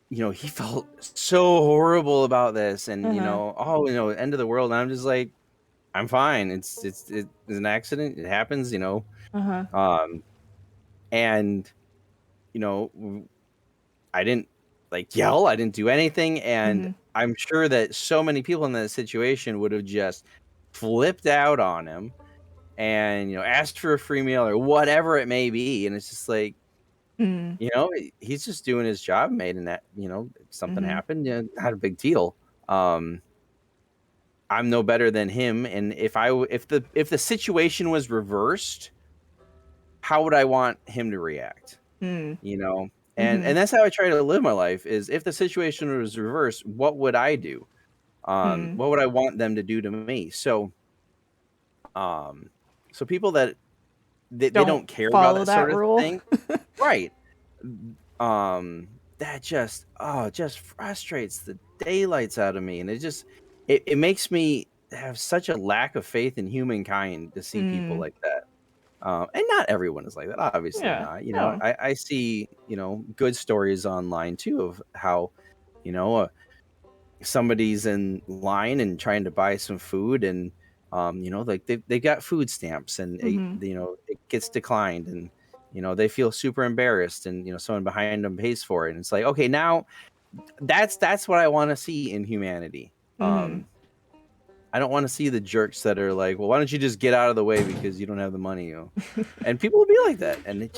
he felt so horrible about this, and Uh-huh. end of the world. And I'm just like, I'm fine. It's an accident. It happens. Uh-huh. Um, and you know, I didn't like yell. I didn't do anything, and Mm-hmm. I'm sure that so many people in that situation would have just flipped out on him and asked for a free meal or whatever it may be. And it's just like, Mm-hmm. he's just doing his job, mate. And that if something Mm-hmm. happened, not a big deal. I'm no better than him. And if the situation was reversed, how would I want him to react? And Mm-hmm. that's how I try to live my life. Is if the situation was reversed, what would I do? Mm-hmm. What would I want them to do to me? Um, so people that they Don't don't care about follow that that sort of rule. thing, right? That just frustrates the daylights out of me, and it makes me have such a lack of faith in humankind to see people Mm. like that. And not everyone is like that, obviously Yeah. not. No. I see good stories online too of how you know uh, somebody's in line and trying to buy some food, and like they got food stamps, and Mm-hmm. it gets declined, and they feel super embarrassed, and someone behind them pays for it, and it's like, okay, now that's what I want to see in humanity. Mm-hmm. I don't want to see the jerks that are like, well, why don't you just get out of the way because you don't have the money, and people will be like that, and it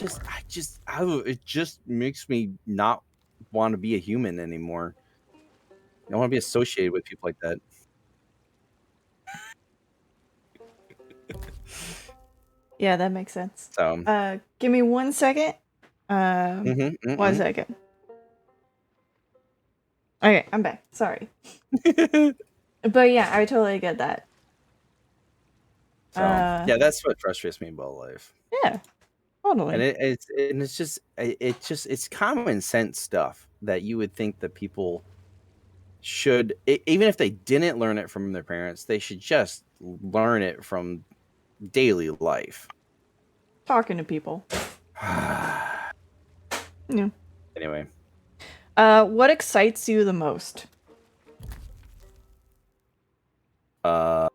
just makes me not want to be a human anymore. I don't want to be associated with people like that. Yeah, that makes sense. So, Give me 1 second. mhm, 1 second. Okay, I'm back. Sorry. mhm. But yeah, I totally get that. So, yeah, that's what frustrates me about life. Yeah, And totally. it's common sense stuff that you would think that people should, even if they didn't learn it from their parents, they should just learn it from daily life. Talking to people. Yeah. Anyway, What excites you the most? I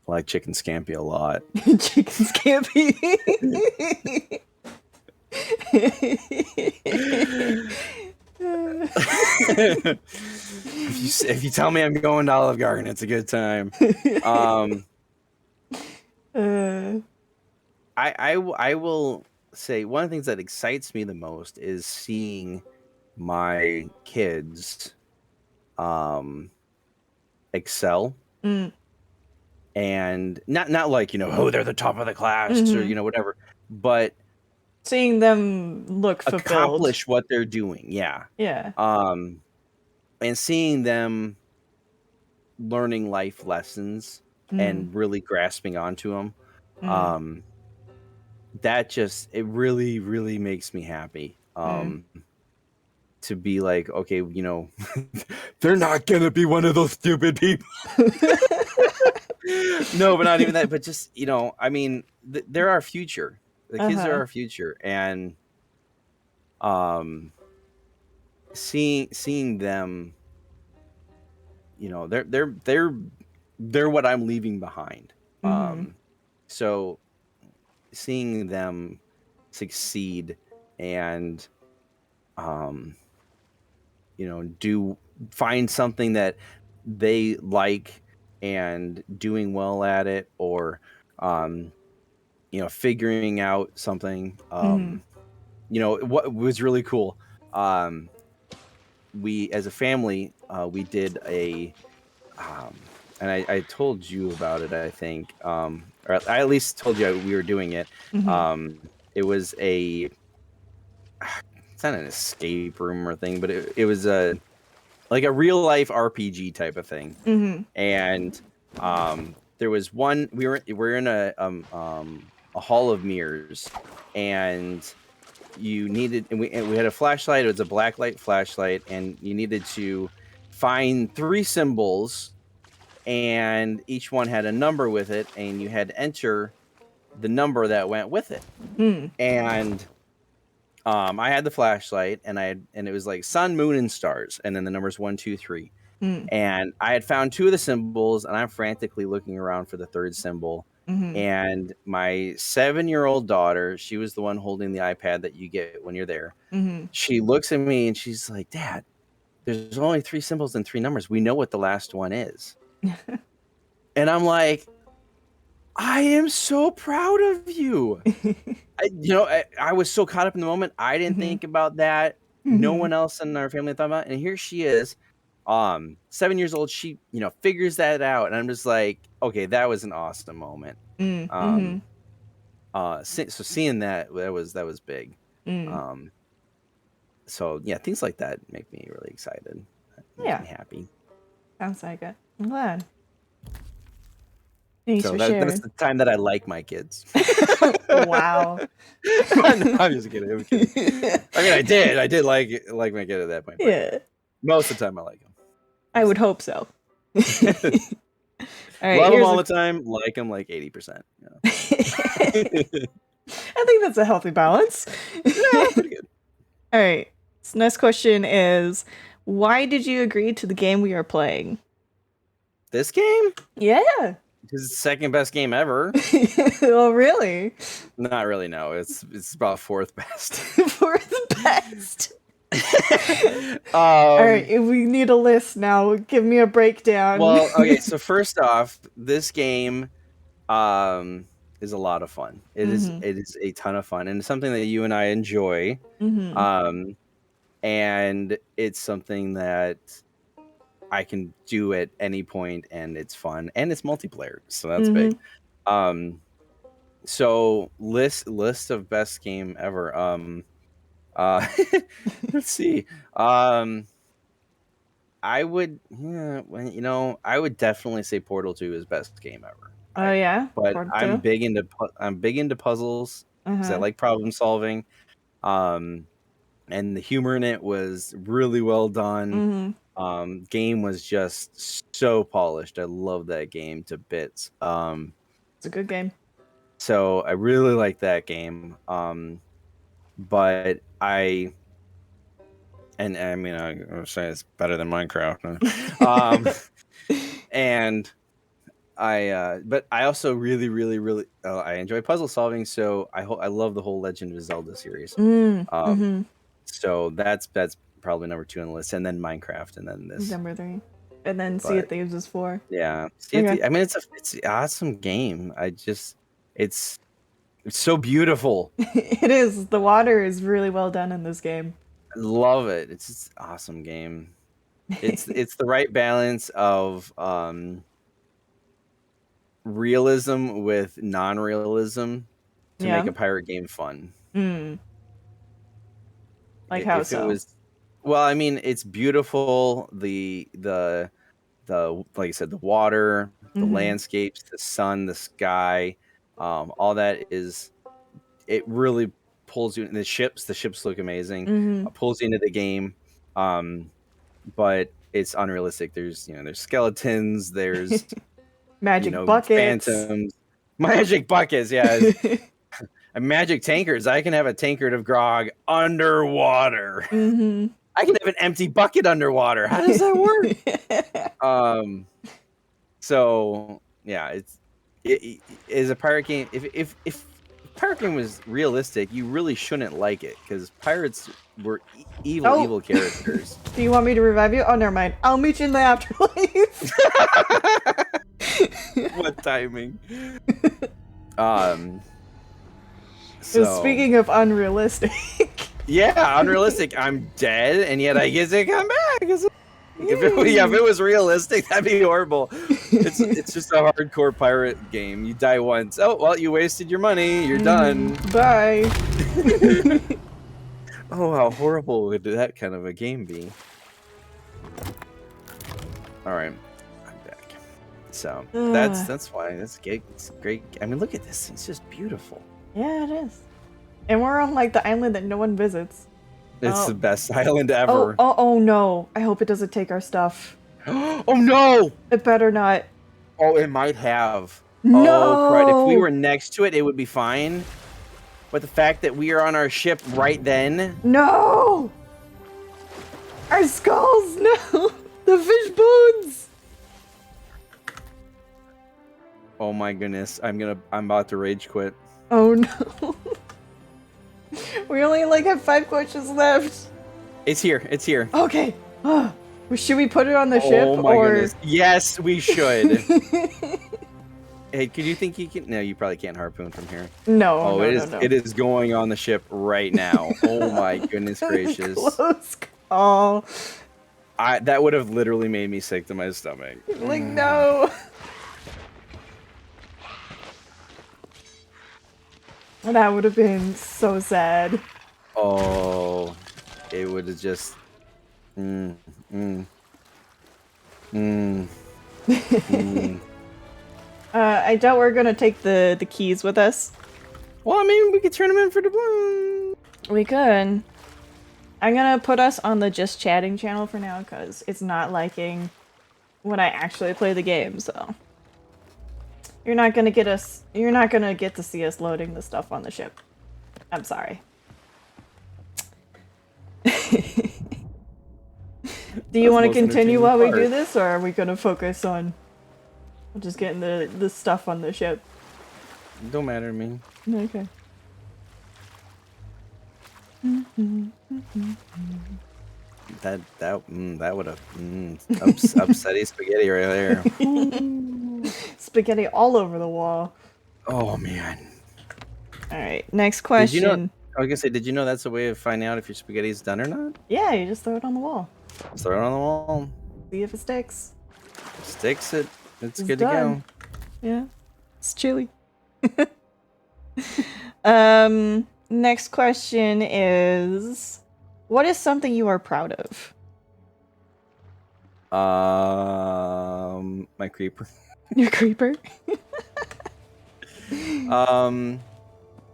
like chicken scampi a lot. Chicken scampi. If you tell me I'm going to Olive Garden, it's a good time. I will say one of the things that excites me the most is seeing my kids excel, Mm. and not like they're the top of the class or Mhm. whatever, but Seeing them look fulfilled. accomplish what they're doing. Yeah. Yeah. And seeing them learning life lessons Mm. and really grasping onto them, Mm. that just, it really, really makes me happy. Mm. To be like, okay, they're not gonna be one of those stupid people. No, but not even that. But just I mean, they're our future. The kids are Uh-huh. our future, and um, seeing them, they're what I'm leaving behind. Mhm. So seeing them succeed and do find something that they like and doing well at it, or figuring out something. Mhm. What was really cool, we as a family we did a and I told you about it, I think, or I at least told you we were doing it. It was it's not an escape room or thing, but it was a like a real life RPG type of thing. And there was one we're in a hall of mirrors, and you needed and we had a flashlight. It was a black light flashlight, and you needed to find 3 symbols, and each one had a number with it, and you had to enter the number that went with it. And I had the flashlight, and it was like sun, moon, and stars, and then the numbers 1, 2, 3. And I had found 2 of the symbols, and I'm frantically looking around for the 3rd symbol. And my 7-year-old daughter, she was the one holding the iPad that you get when you're there. She looks at me and she's like, "Dad, there's only 3 symbols and 3 numbers. We know what the last one is." And I'm like, I am so proud of you. I was so caught up in the moment. I didn't think about that. No one else in our family thought about it. And here she is, 7 years old. She, figures that out. And I'm just like, okay, that was an awesome moment. So seeing that was big. So yeah, things like that make me really excited. Makes me happy. Sounds like it. I'm glad. Thanks so for sharing. That's the time that I like my kids. Wow. No, I'm just kidding. I mean, I did like my kid at that point. Yeah. Most of the time, I like him. I would hope so. All right, love them all the time. Like them like 80%. I think that's a healthy balance. Yeah, pretty good. All right. So next question is, why did you agree to the game we are playing? This game? Yeah. It's the second best game ever. Oh, really? Not really, no. It's about 4th best. 4th best. All right, we need a list now. Give me a breakdown. Well, okay, so first off, this game is a lot of fun. It is a ton of fun, and it's something that you and I enjoy. And it's something that I can do at any point, and it's fun, and it's multiplayer, so that's big. So list of best game ever. Let's see. I would, I would definitely say Portal 2 is best game ever. Oh yeah, but Portal I'm 2? big into puzzles because I like problem solving. And the humor in it was really well done. Game was just so polished. I love that game to bits. It's a good game. So I really like that game. But I mean, I'm saying it's better than Minecraft. And but I also really I enjoy puzzle solving. So I love the whole Legend of Zelda series. So that's probably number 2 on the list, and then Minecraft, and then this number 3, and then Sea of Thieves is 4. Yeah, I mean, it's an awesome game. It's so beautiful. It is. The water is really well done in this game. I love it. It's just an awesome game. It's the right balance of realism with non-realism to make a pirate game fun. Like how so? Well, I mean, it's beautiful. The like I said, the water, the landscapes, the sun, the sky, all that it really pulls you in. The ships look amazing. Pulls you into the game. But it's unrealistic. There's skeletons, there's magic buckets. Phantoms. Magic buckets, yeah. Magic tankards. I can have a tankard of grog underwater. I can have an empty bucket underwater. How does that work? So yeah, it is a pirate game. If pirate game was realistic, you really shouldn't like it because pirates were evil characters. Do you want me to revive you? Oh, never mind. I'll meet you in the afterlife. What timing? So speaking of unrealistic. Yeah, unrealistic. I'm dead, and yet I get to come back. If it was realistic, that'd be horrible. It's just a hardcore pirate game. You die once. Oh well, you wasted your money. You're done. Bye. Oh, how horrible would that kind of a game be? All right, I'm back. So that's why that's great. It's great. I mean, look at this. It's just beautiful. Yeah, it is. And we're on like the island that no one visits. It's the best island ever. Oh no! I hope it doesn't take our stuff. Oh no! It better not. Oh, it might have. No! Oh, crud. If we were next to it, it would be fine. But the fact that we are on our ship right then. No! Our skulls! No! The fish bones! Oh my goodness. I'm about to rage quit. Oh no. We only like have 5 questions left. It's here. It's here. Okay. Should we put it on the ship? Oh my goodness. Yes, we should. Hey, could you think you can? No, you probably can't harpoon from here. No. Oh, no, no. It is going on the ship right now. Oh my goodness gracious. Close call. That would have literally made me sick to my stomach. Like, no. That would have been so sad. Oh, it would have just. I doubt we're gonna take the keys with us. Well, I mean, we could turn them in for doubloon. We could. I'm gonna put us on the just chatting channel for now because it's not liking when I actually play the game. So you're not gonna get to see us loading the stuff on the ship. I'm sorry. Do you want to continue while we do this, or are we gonna focus on just getting the stuff on the ship? Don't matter to me. Okay. That would have upsetty spaghetti right there. Spaghetti all over the wall. Oh man. All right, next question. Did you know? I was gonna say, did you know that's a way of finding out if your spaghetti's done or not? Yeah, you just throw it on the wall. Just throw it on the wall. See if it sticks. Sticks it. It's good done. to go. Yeah, it's chilly. Next question is, what is something you are proud of? My creeper. Your creeper?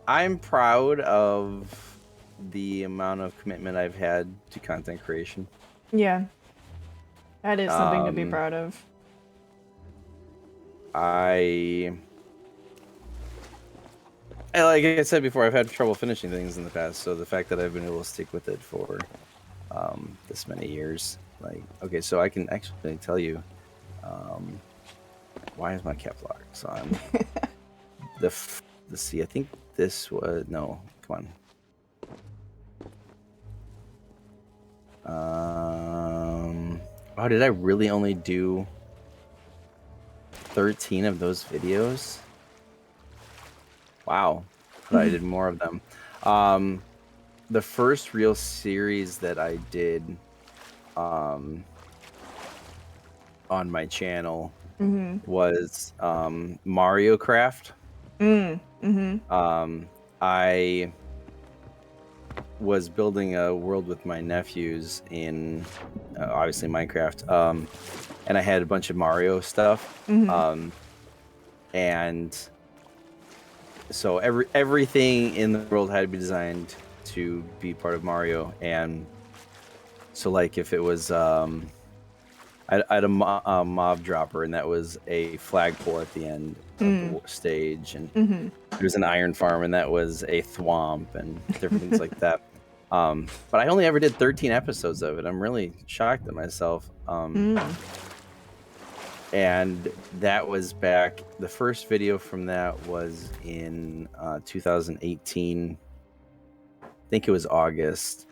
I'm proud of the amount of commitment I've had to content creation. Yeah. That is something to be proud of. Like I said before, I've had trouble finishing things in the past, so the fact that I've been able to stick with it for this many years, like, okay, so I can actually tell you, why is my cap locked? So I'm let's see, I think this was, no, come on. Oh, did I really only do 13 of those videos? Wow, but I did more of them. The first real series that I did on my channel was Mario Craft. I was building a world with my nephews in obviously Minecraft, and I had a bunch of Mario stuff, and so everything in the world had to be designed to be part of Mario. And so, like, if it was I had a mob dropper, and that was a flagpole at the end of the stage, and there was an iron farm, and that was a thwomp, and different things like that. But I only ever did 13 episodes of it. I'm really shocked at myself. And that was back, the first video from that was in 2018. I think it was August.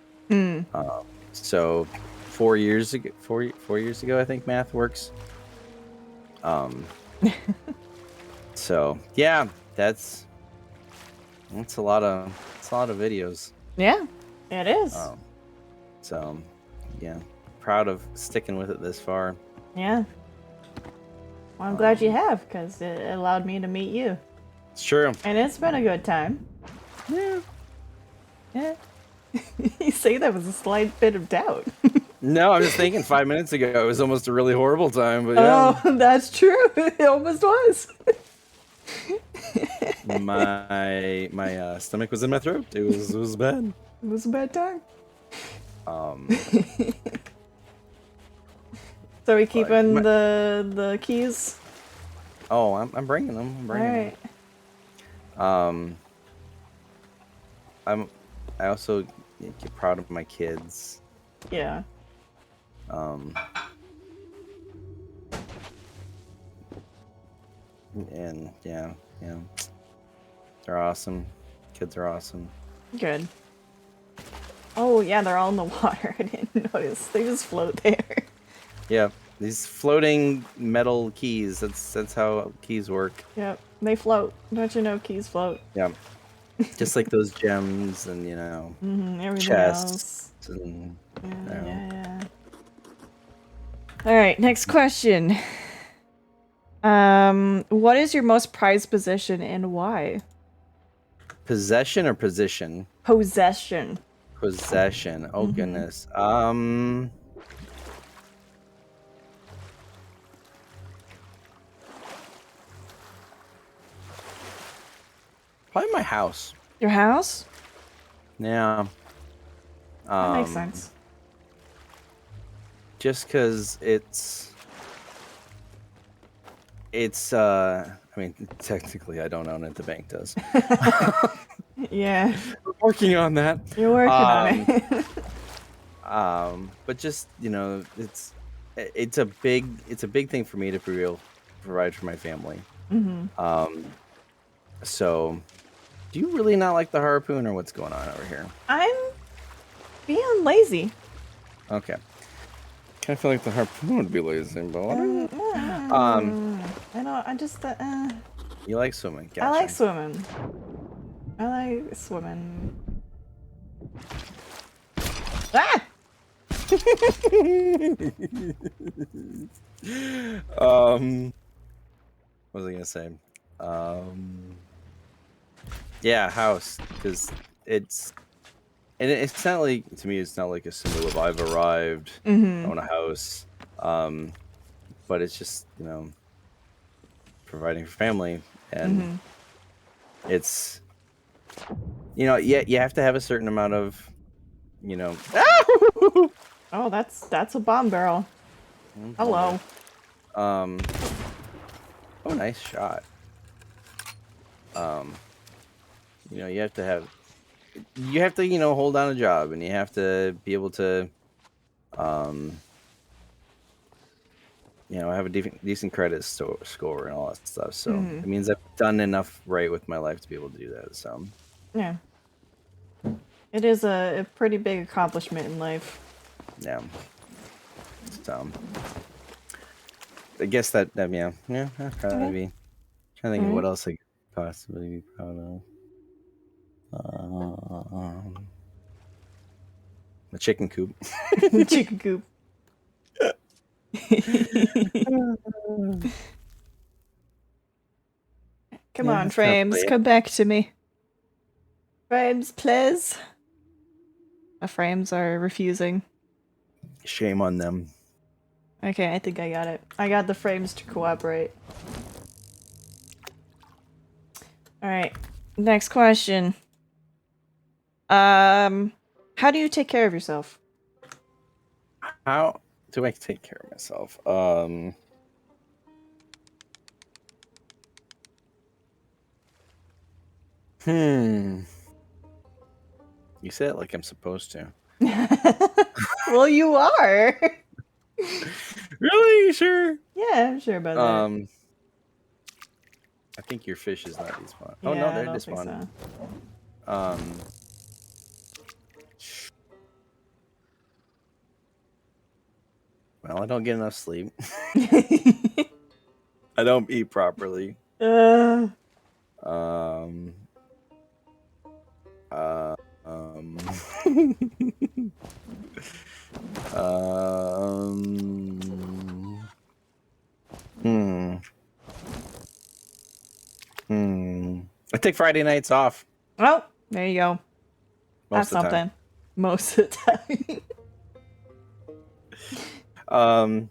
So 4 years ago, 4 years ago, I think math works. So yeah, that's a lot of videos. Yeah, It is. Um, so, yeah, proud of sticking with it this far. Yeah. Well, I'm glad you have, because it allowed me to meet you. It's true. And it's been a good time. Yeah. Yeah. You say that with a slight bit of doubt. No, I'm just thinking 5 minutes ago it was almost a really horrible time, but yeah. Oh, that's true. It almost was. My stomach was in my throat. It was bad. It was a bad time. So we keeping the keys? Oh, I'm bringing them. I'm bringing them. I also get proud of my kids. Yeah. And yeah, they're awesome. Kids are awesome. Good. Oh yeah, they're all in the water. I didn't notice. They just float there. Yeah, these floating metal keys. That's how keys work. Yep, they float. Don't you know keys float? Yeah, just like those gems and Everything chests else. and Yeah. All right, next question. What is your most prized possession and why? Possession or position? Possession. Possession. Oh goodness. Probably my house. Your house? Yeah. That makes sense. Just because I mean, technically I don't own it, the bank does. Yeah. We're working on that. You're working on it. But just, it's a big thing for me to be able to provide for my family. So do you really not like the harpoon or what's going on over here? I'm being lazy. Okay. Kind of feel like the harpoon would be lazy, but whatever. I know. I just. You like swimming? Gotcha. I like swimming. I like swimming. Ah! What was I gonna say? Yeah, house, because it's not like, to me, it's not like a symbol of I've arrived, I own a house, but it's just providing for family, and it's you have to have a certain amount of Oh, that's a bomb barrel. Hello. Oh, nice shot. You have to hold down a job, and you have to be able to have a decent credit score and all that stuff. So it means I've done enough right with my life to be able to do that. So yeah, it is a pretty big accomplishment in life. Yeah. So I guess that yeah, I'd probably be trying to think of what else I could possibly be proud of. The chicken coop. Chicken coop. Come on, Frames, come back to me. Frames, please. The Frames are refusing. Shame on them. Okay, I think I got it. I got the Frames to cooperate. Alright, next question. How do you take care of yourself? How do I take care of myself? You said it like I'm supposed to. Well, you are. Really? Sure? Yeah, I'm sure about that. I think your fish is not despawned. Yeah, oh no, I they're don't think despawned. so. Well, I don't get enough sleep. I don't eat properly. Hmm. Hmm. I take Friday nights off Oh, there you go. That's most of the time. something. Most of the time. Um.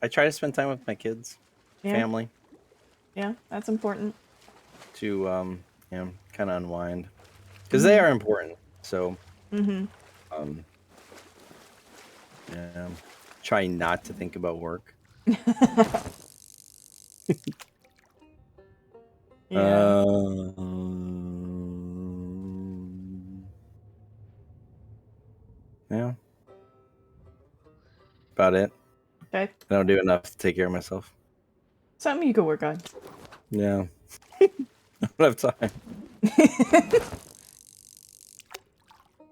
I try to spend time with my kids, Yeah, family, yeah, that's important. to kind of unwind because they are important. So um, yeah, try not to think about work. Yeah. Yeah, about it. Okay. I don't do enough to take care of myself. Something you could work on. Yeah, I don't have time.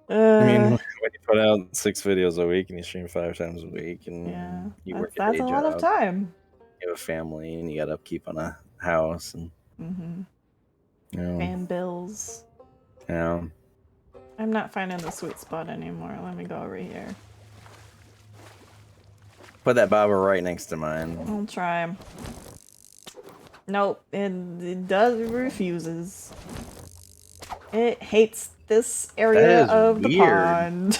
I mean, when you put out 6 videos a week and you stream 5 times a week yeah, and you work a that's day a lot of job, time. you have a family and you got upkeep on a house and And bills. yeah. I'm not finding the sweet spot anymore. Let me go over here. Put that Baba right next to mine. I'll try. Nope, it does refuses. It hates this That area is of the weird. pond.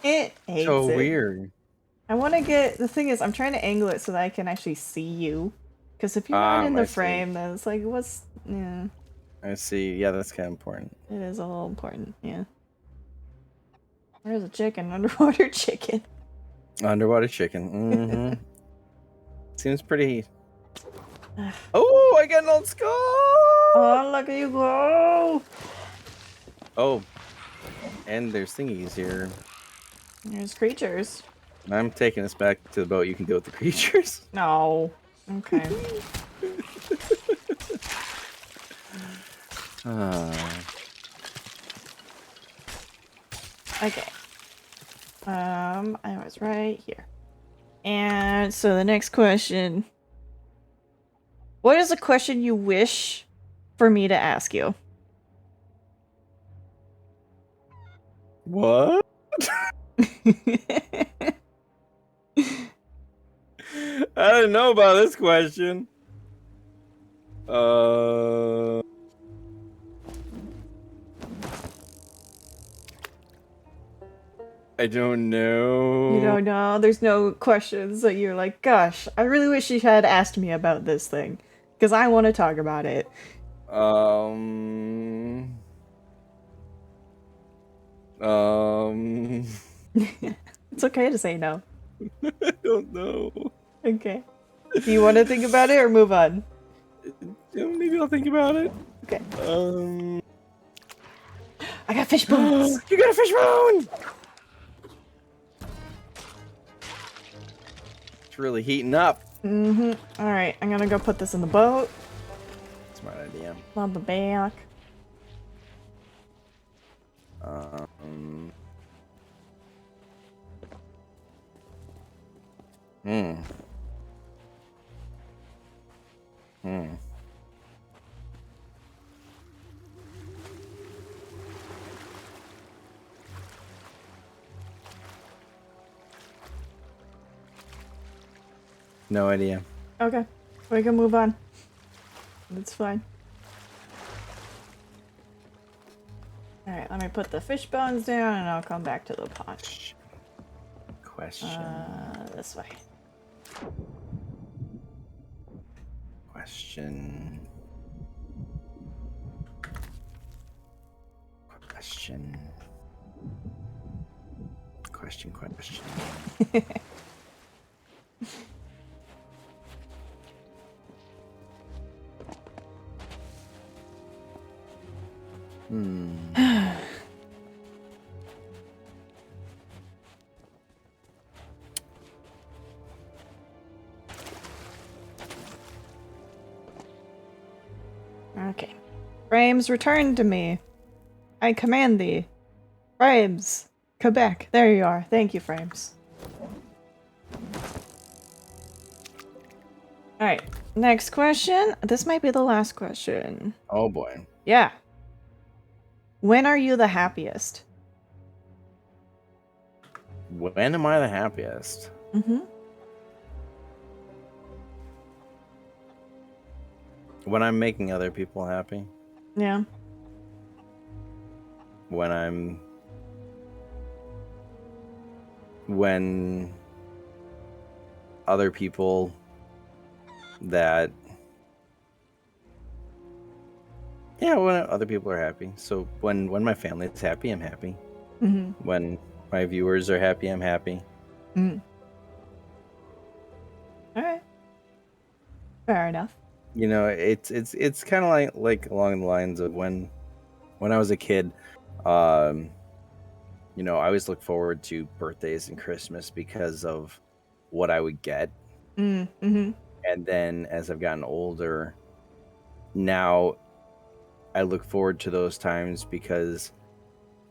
It hates So it. weird. I want to get the thing is I'm trying to angle it so that I can actually see you. Because if you're not in the I see. frame, then it's like what's yeah. I see. Yeah, that's kind of important. It is a little important, yeah. Where's a chicken? Underwater chicken. Underwater chicken. Seems pretty. Oh, I got an old skull. Oh, look at you go! Oh, and there's thingies here. There's creatures. I'm taking us back to the boat. You can deal with the creatures. No. Okay. Okay. I was right here. And so the next question. What is a question you wish for me to ask you? What? I didn't know about this question. I don't know. You don't know? There's no questions that you're like, gosh, I really wish you had asked me about this thing. Because I want to talk about it. It's okay to say no. I don't know. Okay. Do you want to think about it or move on? Maybe I'll think about it. Okay. I got fish bones. You got a fish bone. It's really heating up. Alright, I'm gonna go put this in the boat. Smart idea. On the back. No idea. Okay. We can move on. That's fine. Alright, let me put the fish bones down and I'll come back to the pond. Question. This way. Question. Okay. Frames, return to me. I command thee. Frames, Quebec. There you are. Thank you, Frames. All right. Next question. This might be the last question. Oh boy. Yeah. When are you the happiest? When am I the happiest? Mm-hmm. When I'm making other people happy. Yeah. When other people that when other people are happy. So when my family is happy, I'm happy. Mm-hmm. When my viewers are happy, I'm happy. Mm. All right. Fair enough. You know, it's kind of like along the lines of when I was a kid. You know, I always look forward to birthdays and Christmas because of what I would get. Mm-hmm. And then as I've gotten older, now I look forward to those times because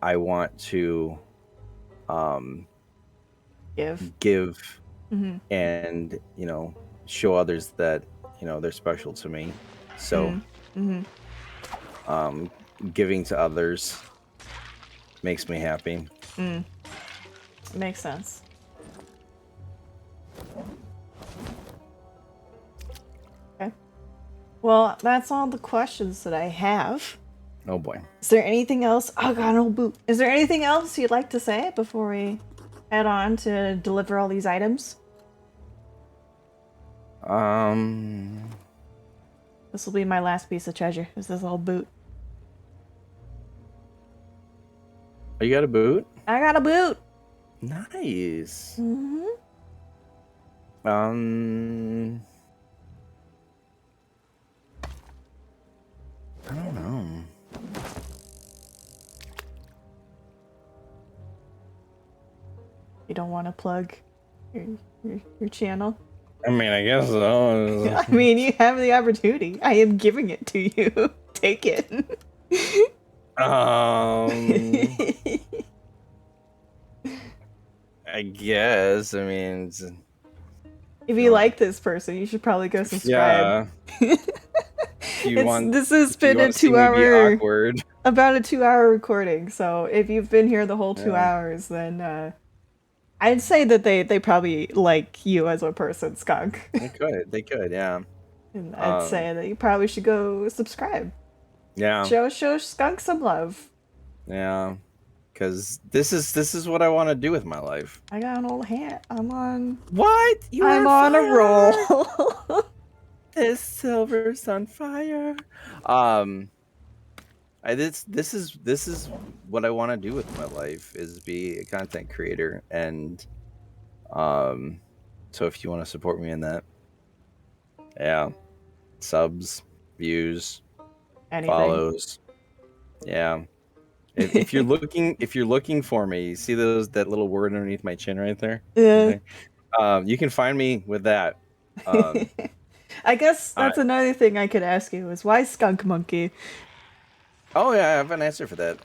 I want to give Mm-hmm. and, you know, show others that, you know, they're special to me. So Mm-hmm. giving to others makes me happy. Mm. Makes sense. Okay. Well, that's all the questions that I have. Oh boy. Is there anything else? Oh god, no boot. Is there anything else you'd like to say before we head on to deliver all these items? This will be my last piece of treasure. Is this whole boot? Oh, you got a boot? I got a boot. Nice. Mm-hmm. I don't know. You don't want to plug your channel? I mean, I guess so. I mean, you have the opportunity. I am giving it to you. Take it. I guess. I mean, if you like this person, you should probably go subscribe. Yeah. This has been a 2-hour, about a 2-hour recording. So if you've been here the whole 2 hours, then I'd say that they probably like you as a person, Skunk. They could, yeah. And I'd say that you probably should go subscribe. Yeah. Show Skunk some love. Yeah. Because this is what I want to do with my life. I got an old hat. I'm on. What? I'm on a roll. This silver's on fire. This is what I want to do with my life, is be a content creator, and so if you want to support me in that, yeah, subs, views, anything. Follows, yeah. If you're looking for me, you see that little word underneath my chin right there? Yeah. You can find me with that. I guess that's another thing I could ask you is why Skunk Monkey? Oh yeah, I have an answer for that.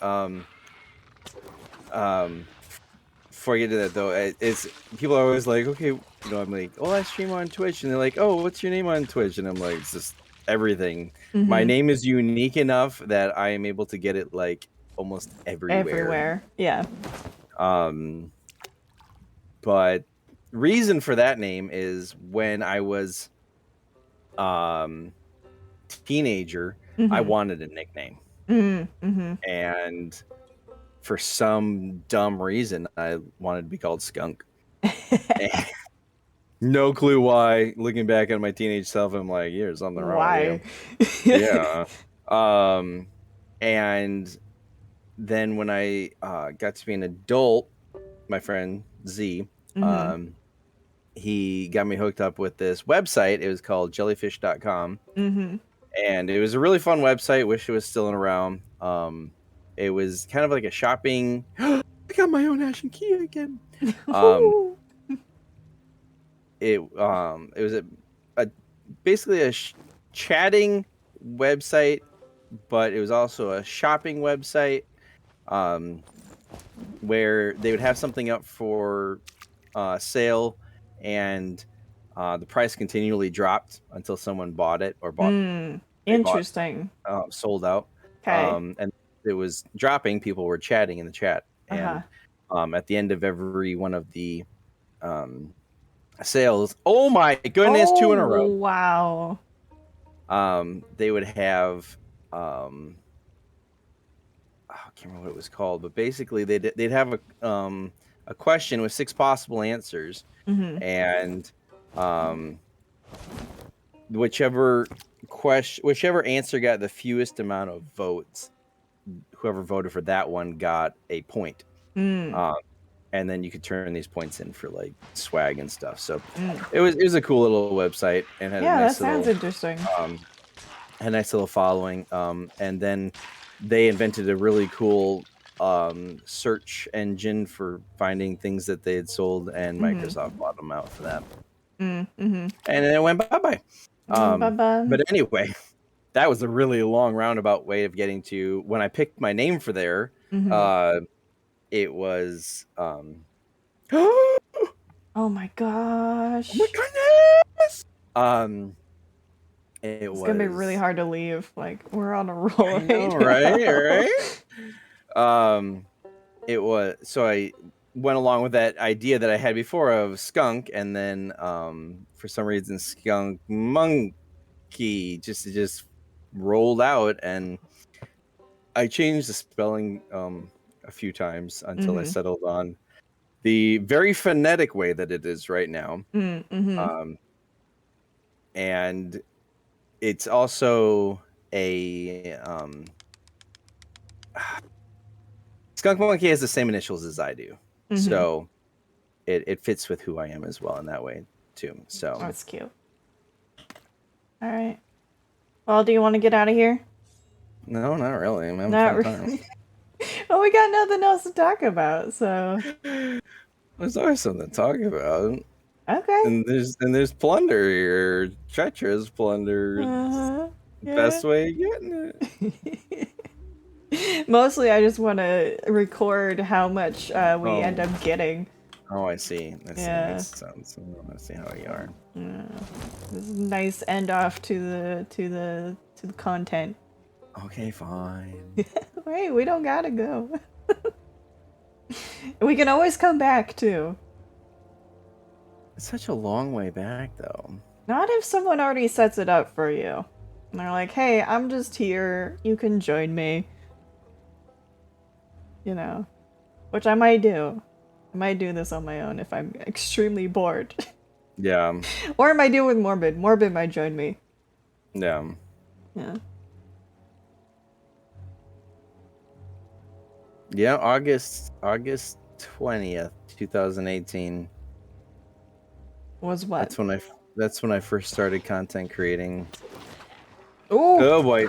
Before I get to that though, it's people are always like, okay, you know, I'm like, oh, I stream on Twitch, and they're like, oh, what's your name on Twitch? And I'm like, it's just everything. Mm-hmm. My name is unique enough that I am able to get it like almost everywhere. Yeah. But reason for that name is when I was teenager, I wanted a nickname. And for some dumb reason, I wanted to be called Skunk. No clue why. Looking back at my teenage self, I'm like, "You're something wrong with you." Yeah. And then when I got to be an adult, my friend Z, he got me hooked up with this website. It was called jellyfish.com. And it was a really fun website. Wish it was still around. It was kind of like a shopping. I got my own Ashen Key again. It was a basically a chatting website, but it was also a shopping website, where they would have something up for sale, and The price continually dropped until someone bought it or they bought Interesting. sold out. Okay. And it was dropping. People were chatting in the chat, Uh-huh. and at the end of every one of the sales, oh my goodness, Oh, 2 in a row. wow. They would have I can't remember what it was called, but basically they'd have a question with 6 possible answers, and whichever answer got the fewest amount of votes, whoever voted for that one got a point. And then you could turn these points in for like swag and stuff. So it was a cool little website and had a Yeah, nice that sounds interesting. following. And then they invented a really cool search engine for finding things that they had sold, and Microsoft bought them out for that. And then it went bye-bye. Bye-bye. But anyway, that was a really long roundabout way of getting to when I picked my name for there. It was Oh my gosh. Oh my goodness! It's gonna be really hard to leave. Like, we're on a roll. I know, right? It was, so I went along with that idea that I had before of skunk, and then for some reason skunk monkey just rolled out, and I changed the spelling a few times until I settled on the very phonetic way that it is right now. And it's also a skunk monkey has the same initials as I do, so it fits with who I am as well in that way too. So that's cute. All right. Well, do you want to get out of here? No, not really. I'm having Not a fun really. time. Well, we got nothing else to talk about, so There's always something to talk about. okay. And there's plunder here. Treacherous plunder. Best way of getting it. Mostly, I just want to record how much we end up getting. Oh, I see. That makes sense. Let's see how you are. Yeah. This is a nice end off to the content. Okay, fine. Wait, we don't gotta go. We can always come back too. It's such a long way back, though. Not if someone already sets it up for you. And they're like, hey, I'm just here. You can join me. You know. Which I might do. I might do this on my own if I'm extremely bored. Yeah. Or I might do it with Morbid. Morbid might join me. Yeah. Yeah. Yeah, August 20th, 2018. Was what? That's when I first started content creating. Ooh. Oh boy.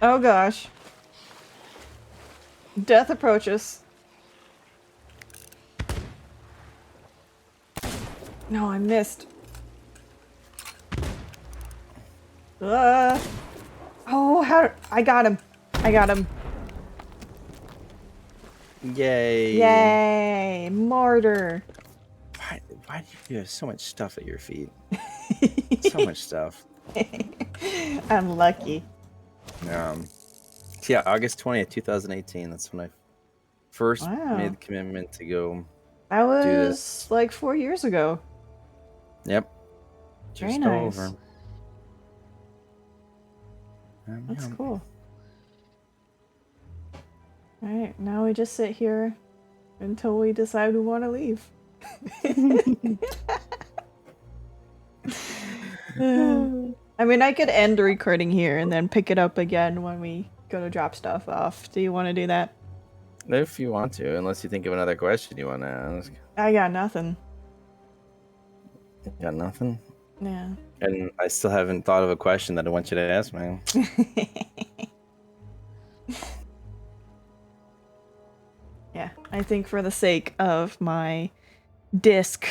Oh gosh. Death approaches. No, I missed. Oh, I got him. I got him. Yay. Yay. Mortar. Why do you have so much stuff at your feet? So much stuff. I'm lucky. Yeah, August 20th, 2018. That's when I first made the commitment to go that was do this. Like 4 years ago. Yep. Very Just nice. over. That's cool. Alright, now we just sit here until we decide we want to leave. I mean, I could end the recording here and then pick it up again when we go to drop stuff off. Do you want to do that? If you want to, unless you think of another question you want to ask. I got nothing. You got nothing? Yeah. And I still haven't thought of a question that I want you to ask me. Yeah, I think for the sake of my disk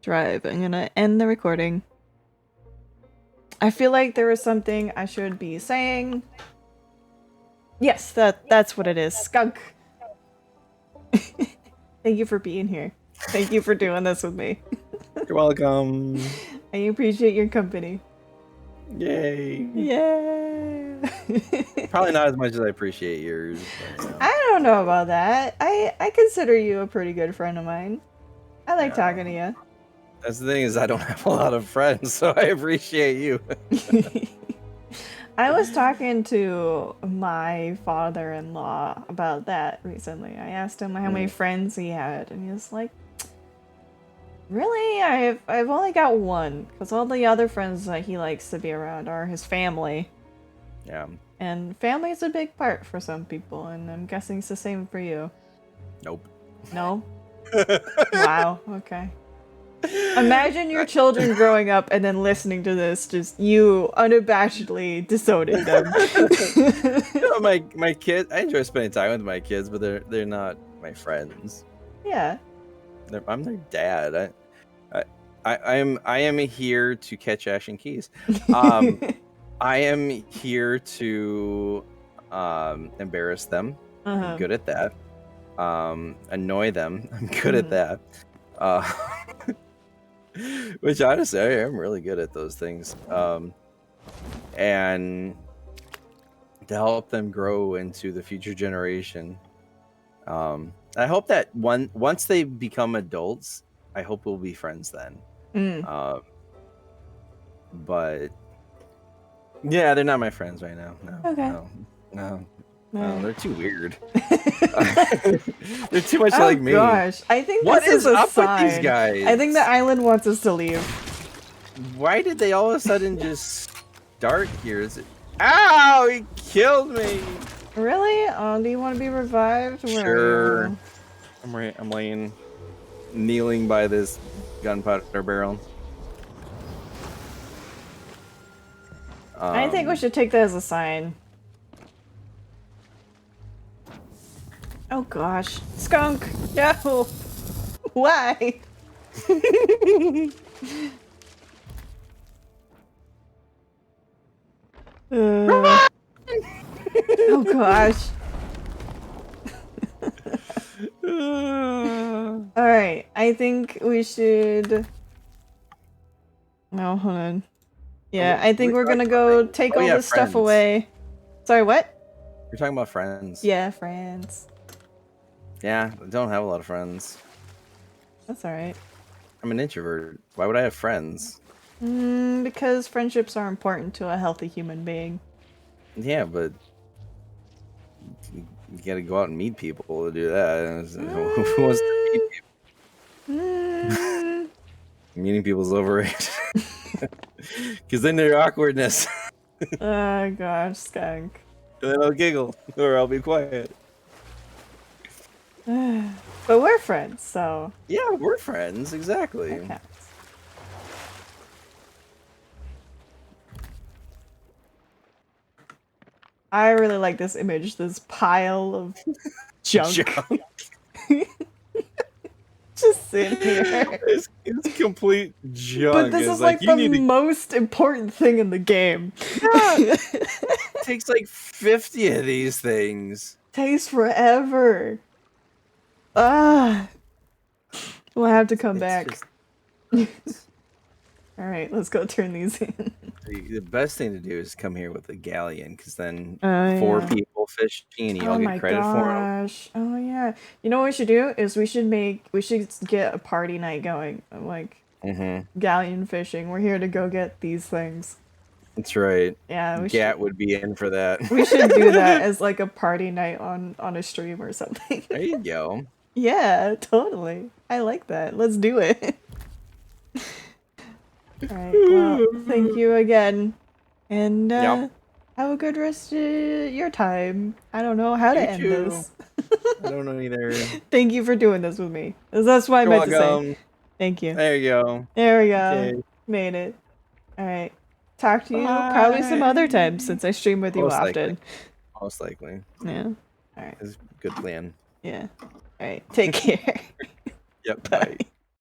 drive, I'm gonna end the recording. I feel like there was something I should be saying. Yes, that's what it is. Skunk. Thank you for being here. Thank you for doing this with me. You're welcome. I appreciate your company. Yay. Yeah. Probably not as much as I appreciate yours. But, I don't know about that. I consider you a pretty good friend of mine. I like talking to you. That's the thing is I don't have a lot of friends, so I appreciate you. I was talking to my father-in-law about that recently. I asked him how many friends he had, and he was like, "Really? I've only got one, because all the other friends that he likes to be around are his family." Yeah. And family is a big part for some people, and I'm guessing it's the same for you. Nope. No? Wow, okay. Imagine your children growing up and then listening to this, just you unabashedly disowning them. My kids, I enjoy spending time with my kids, but they're not my friends. Yeah. I'm their dad. I am here to catch Ash and Keys. I am here to embarrass them. I'm good at that. Annoy them. I'm good at that. Which honestly, I am really good at those things. And to help them grow into the future generation. I hope that once they become adults, I hope we'll be friends then. But yeah, they're not my friends right now. No. Okay. No, they're too weird. They're too much Oh like me. gosh, I think What this is is a up sign. with these guys? I think the island wants us to leave. Why did they all of a sudden just start here? Is it? Ow! He killed me. Really? Oh, do you want to be revived? Where Sure. are you? I'm laying, kneeling by this gunpowder barrel. I think we should take that as a sign. Oh gosh, skunk! No! Why? Oh gosh. Alright, I think we should... No, hold on. Yeah, I think we're gonna go take all this stuff away. Sorry, what? You're talking about friends. Yeah, friends. Yeah, I don't have a lot of friends. That's alright. I'm an introvert. Why would I have friends? Because friendships are important to a healthy human being. Yeah, but you gotta go out and meet people to do that. Who wants to meet people? Meeting people is overrated. Because then there's awkwardness. Oh gosh, skunk. And then I'll giggle, or I'll be quiet. But we're friends, so... Yeah, we're friends, exactly. That counts. I really like this image, this pile of junk. Just sitting here. It's complete junk. But this is like the most important thing in the game. Yeah. It takes like 50 of these things. Takes forever. Ah. We'll have to come back. Alright, let's go turn these in. The best thing to do is come here with a galleon, because then 4 yeah. people fishing and you all get credit for them. Oh yeah. You know what we should do is we should get a party night going. Like galleon fishing. We're here to go get these things. That's right. Yeah, Gat would be in for that. We should do that as like a party night on a stream or something. There you go. Yeah, totally. I like that. Let's do it. Alright, well, thank you again. And have a good rest of your time. I don't know how to end this. I don't know either. Thank you for doing this with me. That's what I meant to say. Thank you. There you go. There we go. Okay. Made it. Alright. Talk to you probably some other time since I stream with you often. Most likely. Yeah. Alright. It's a good plan. Yeah. Alright. Take care. Yep. Bye.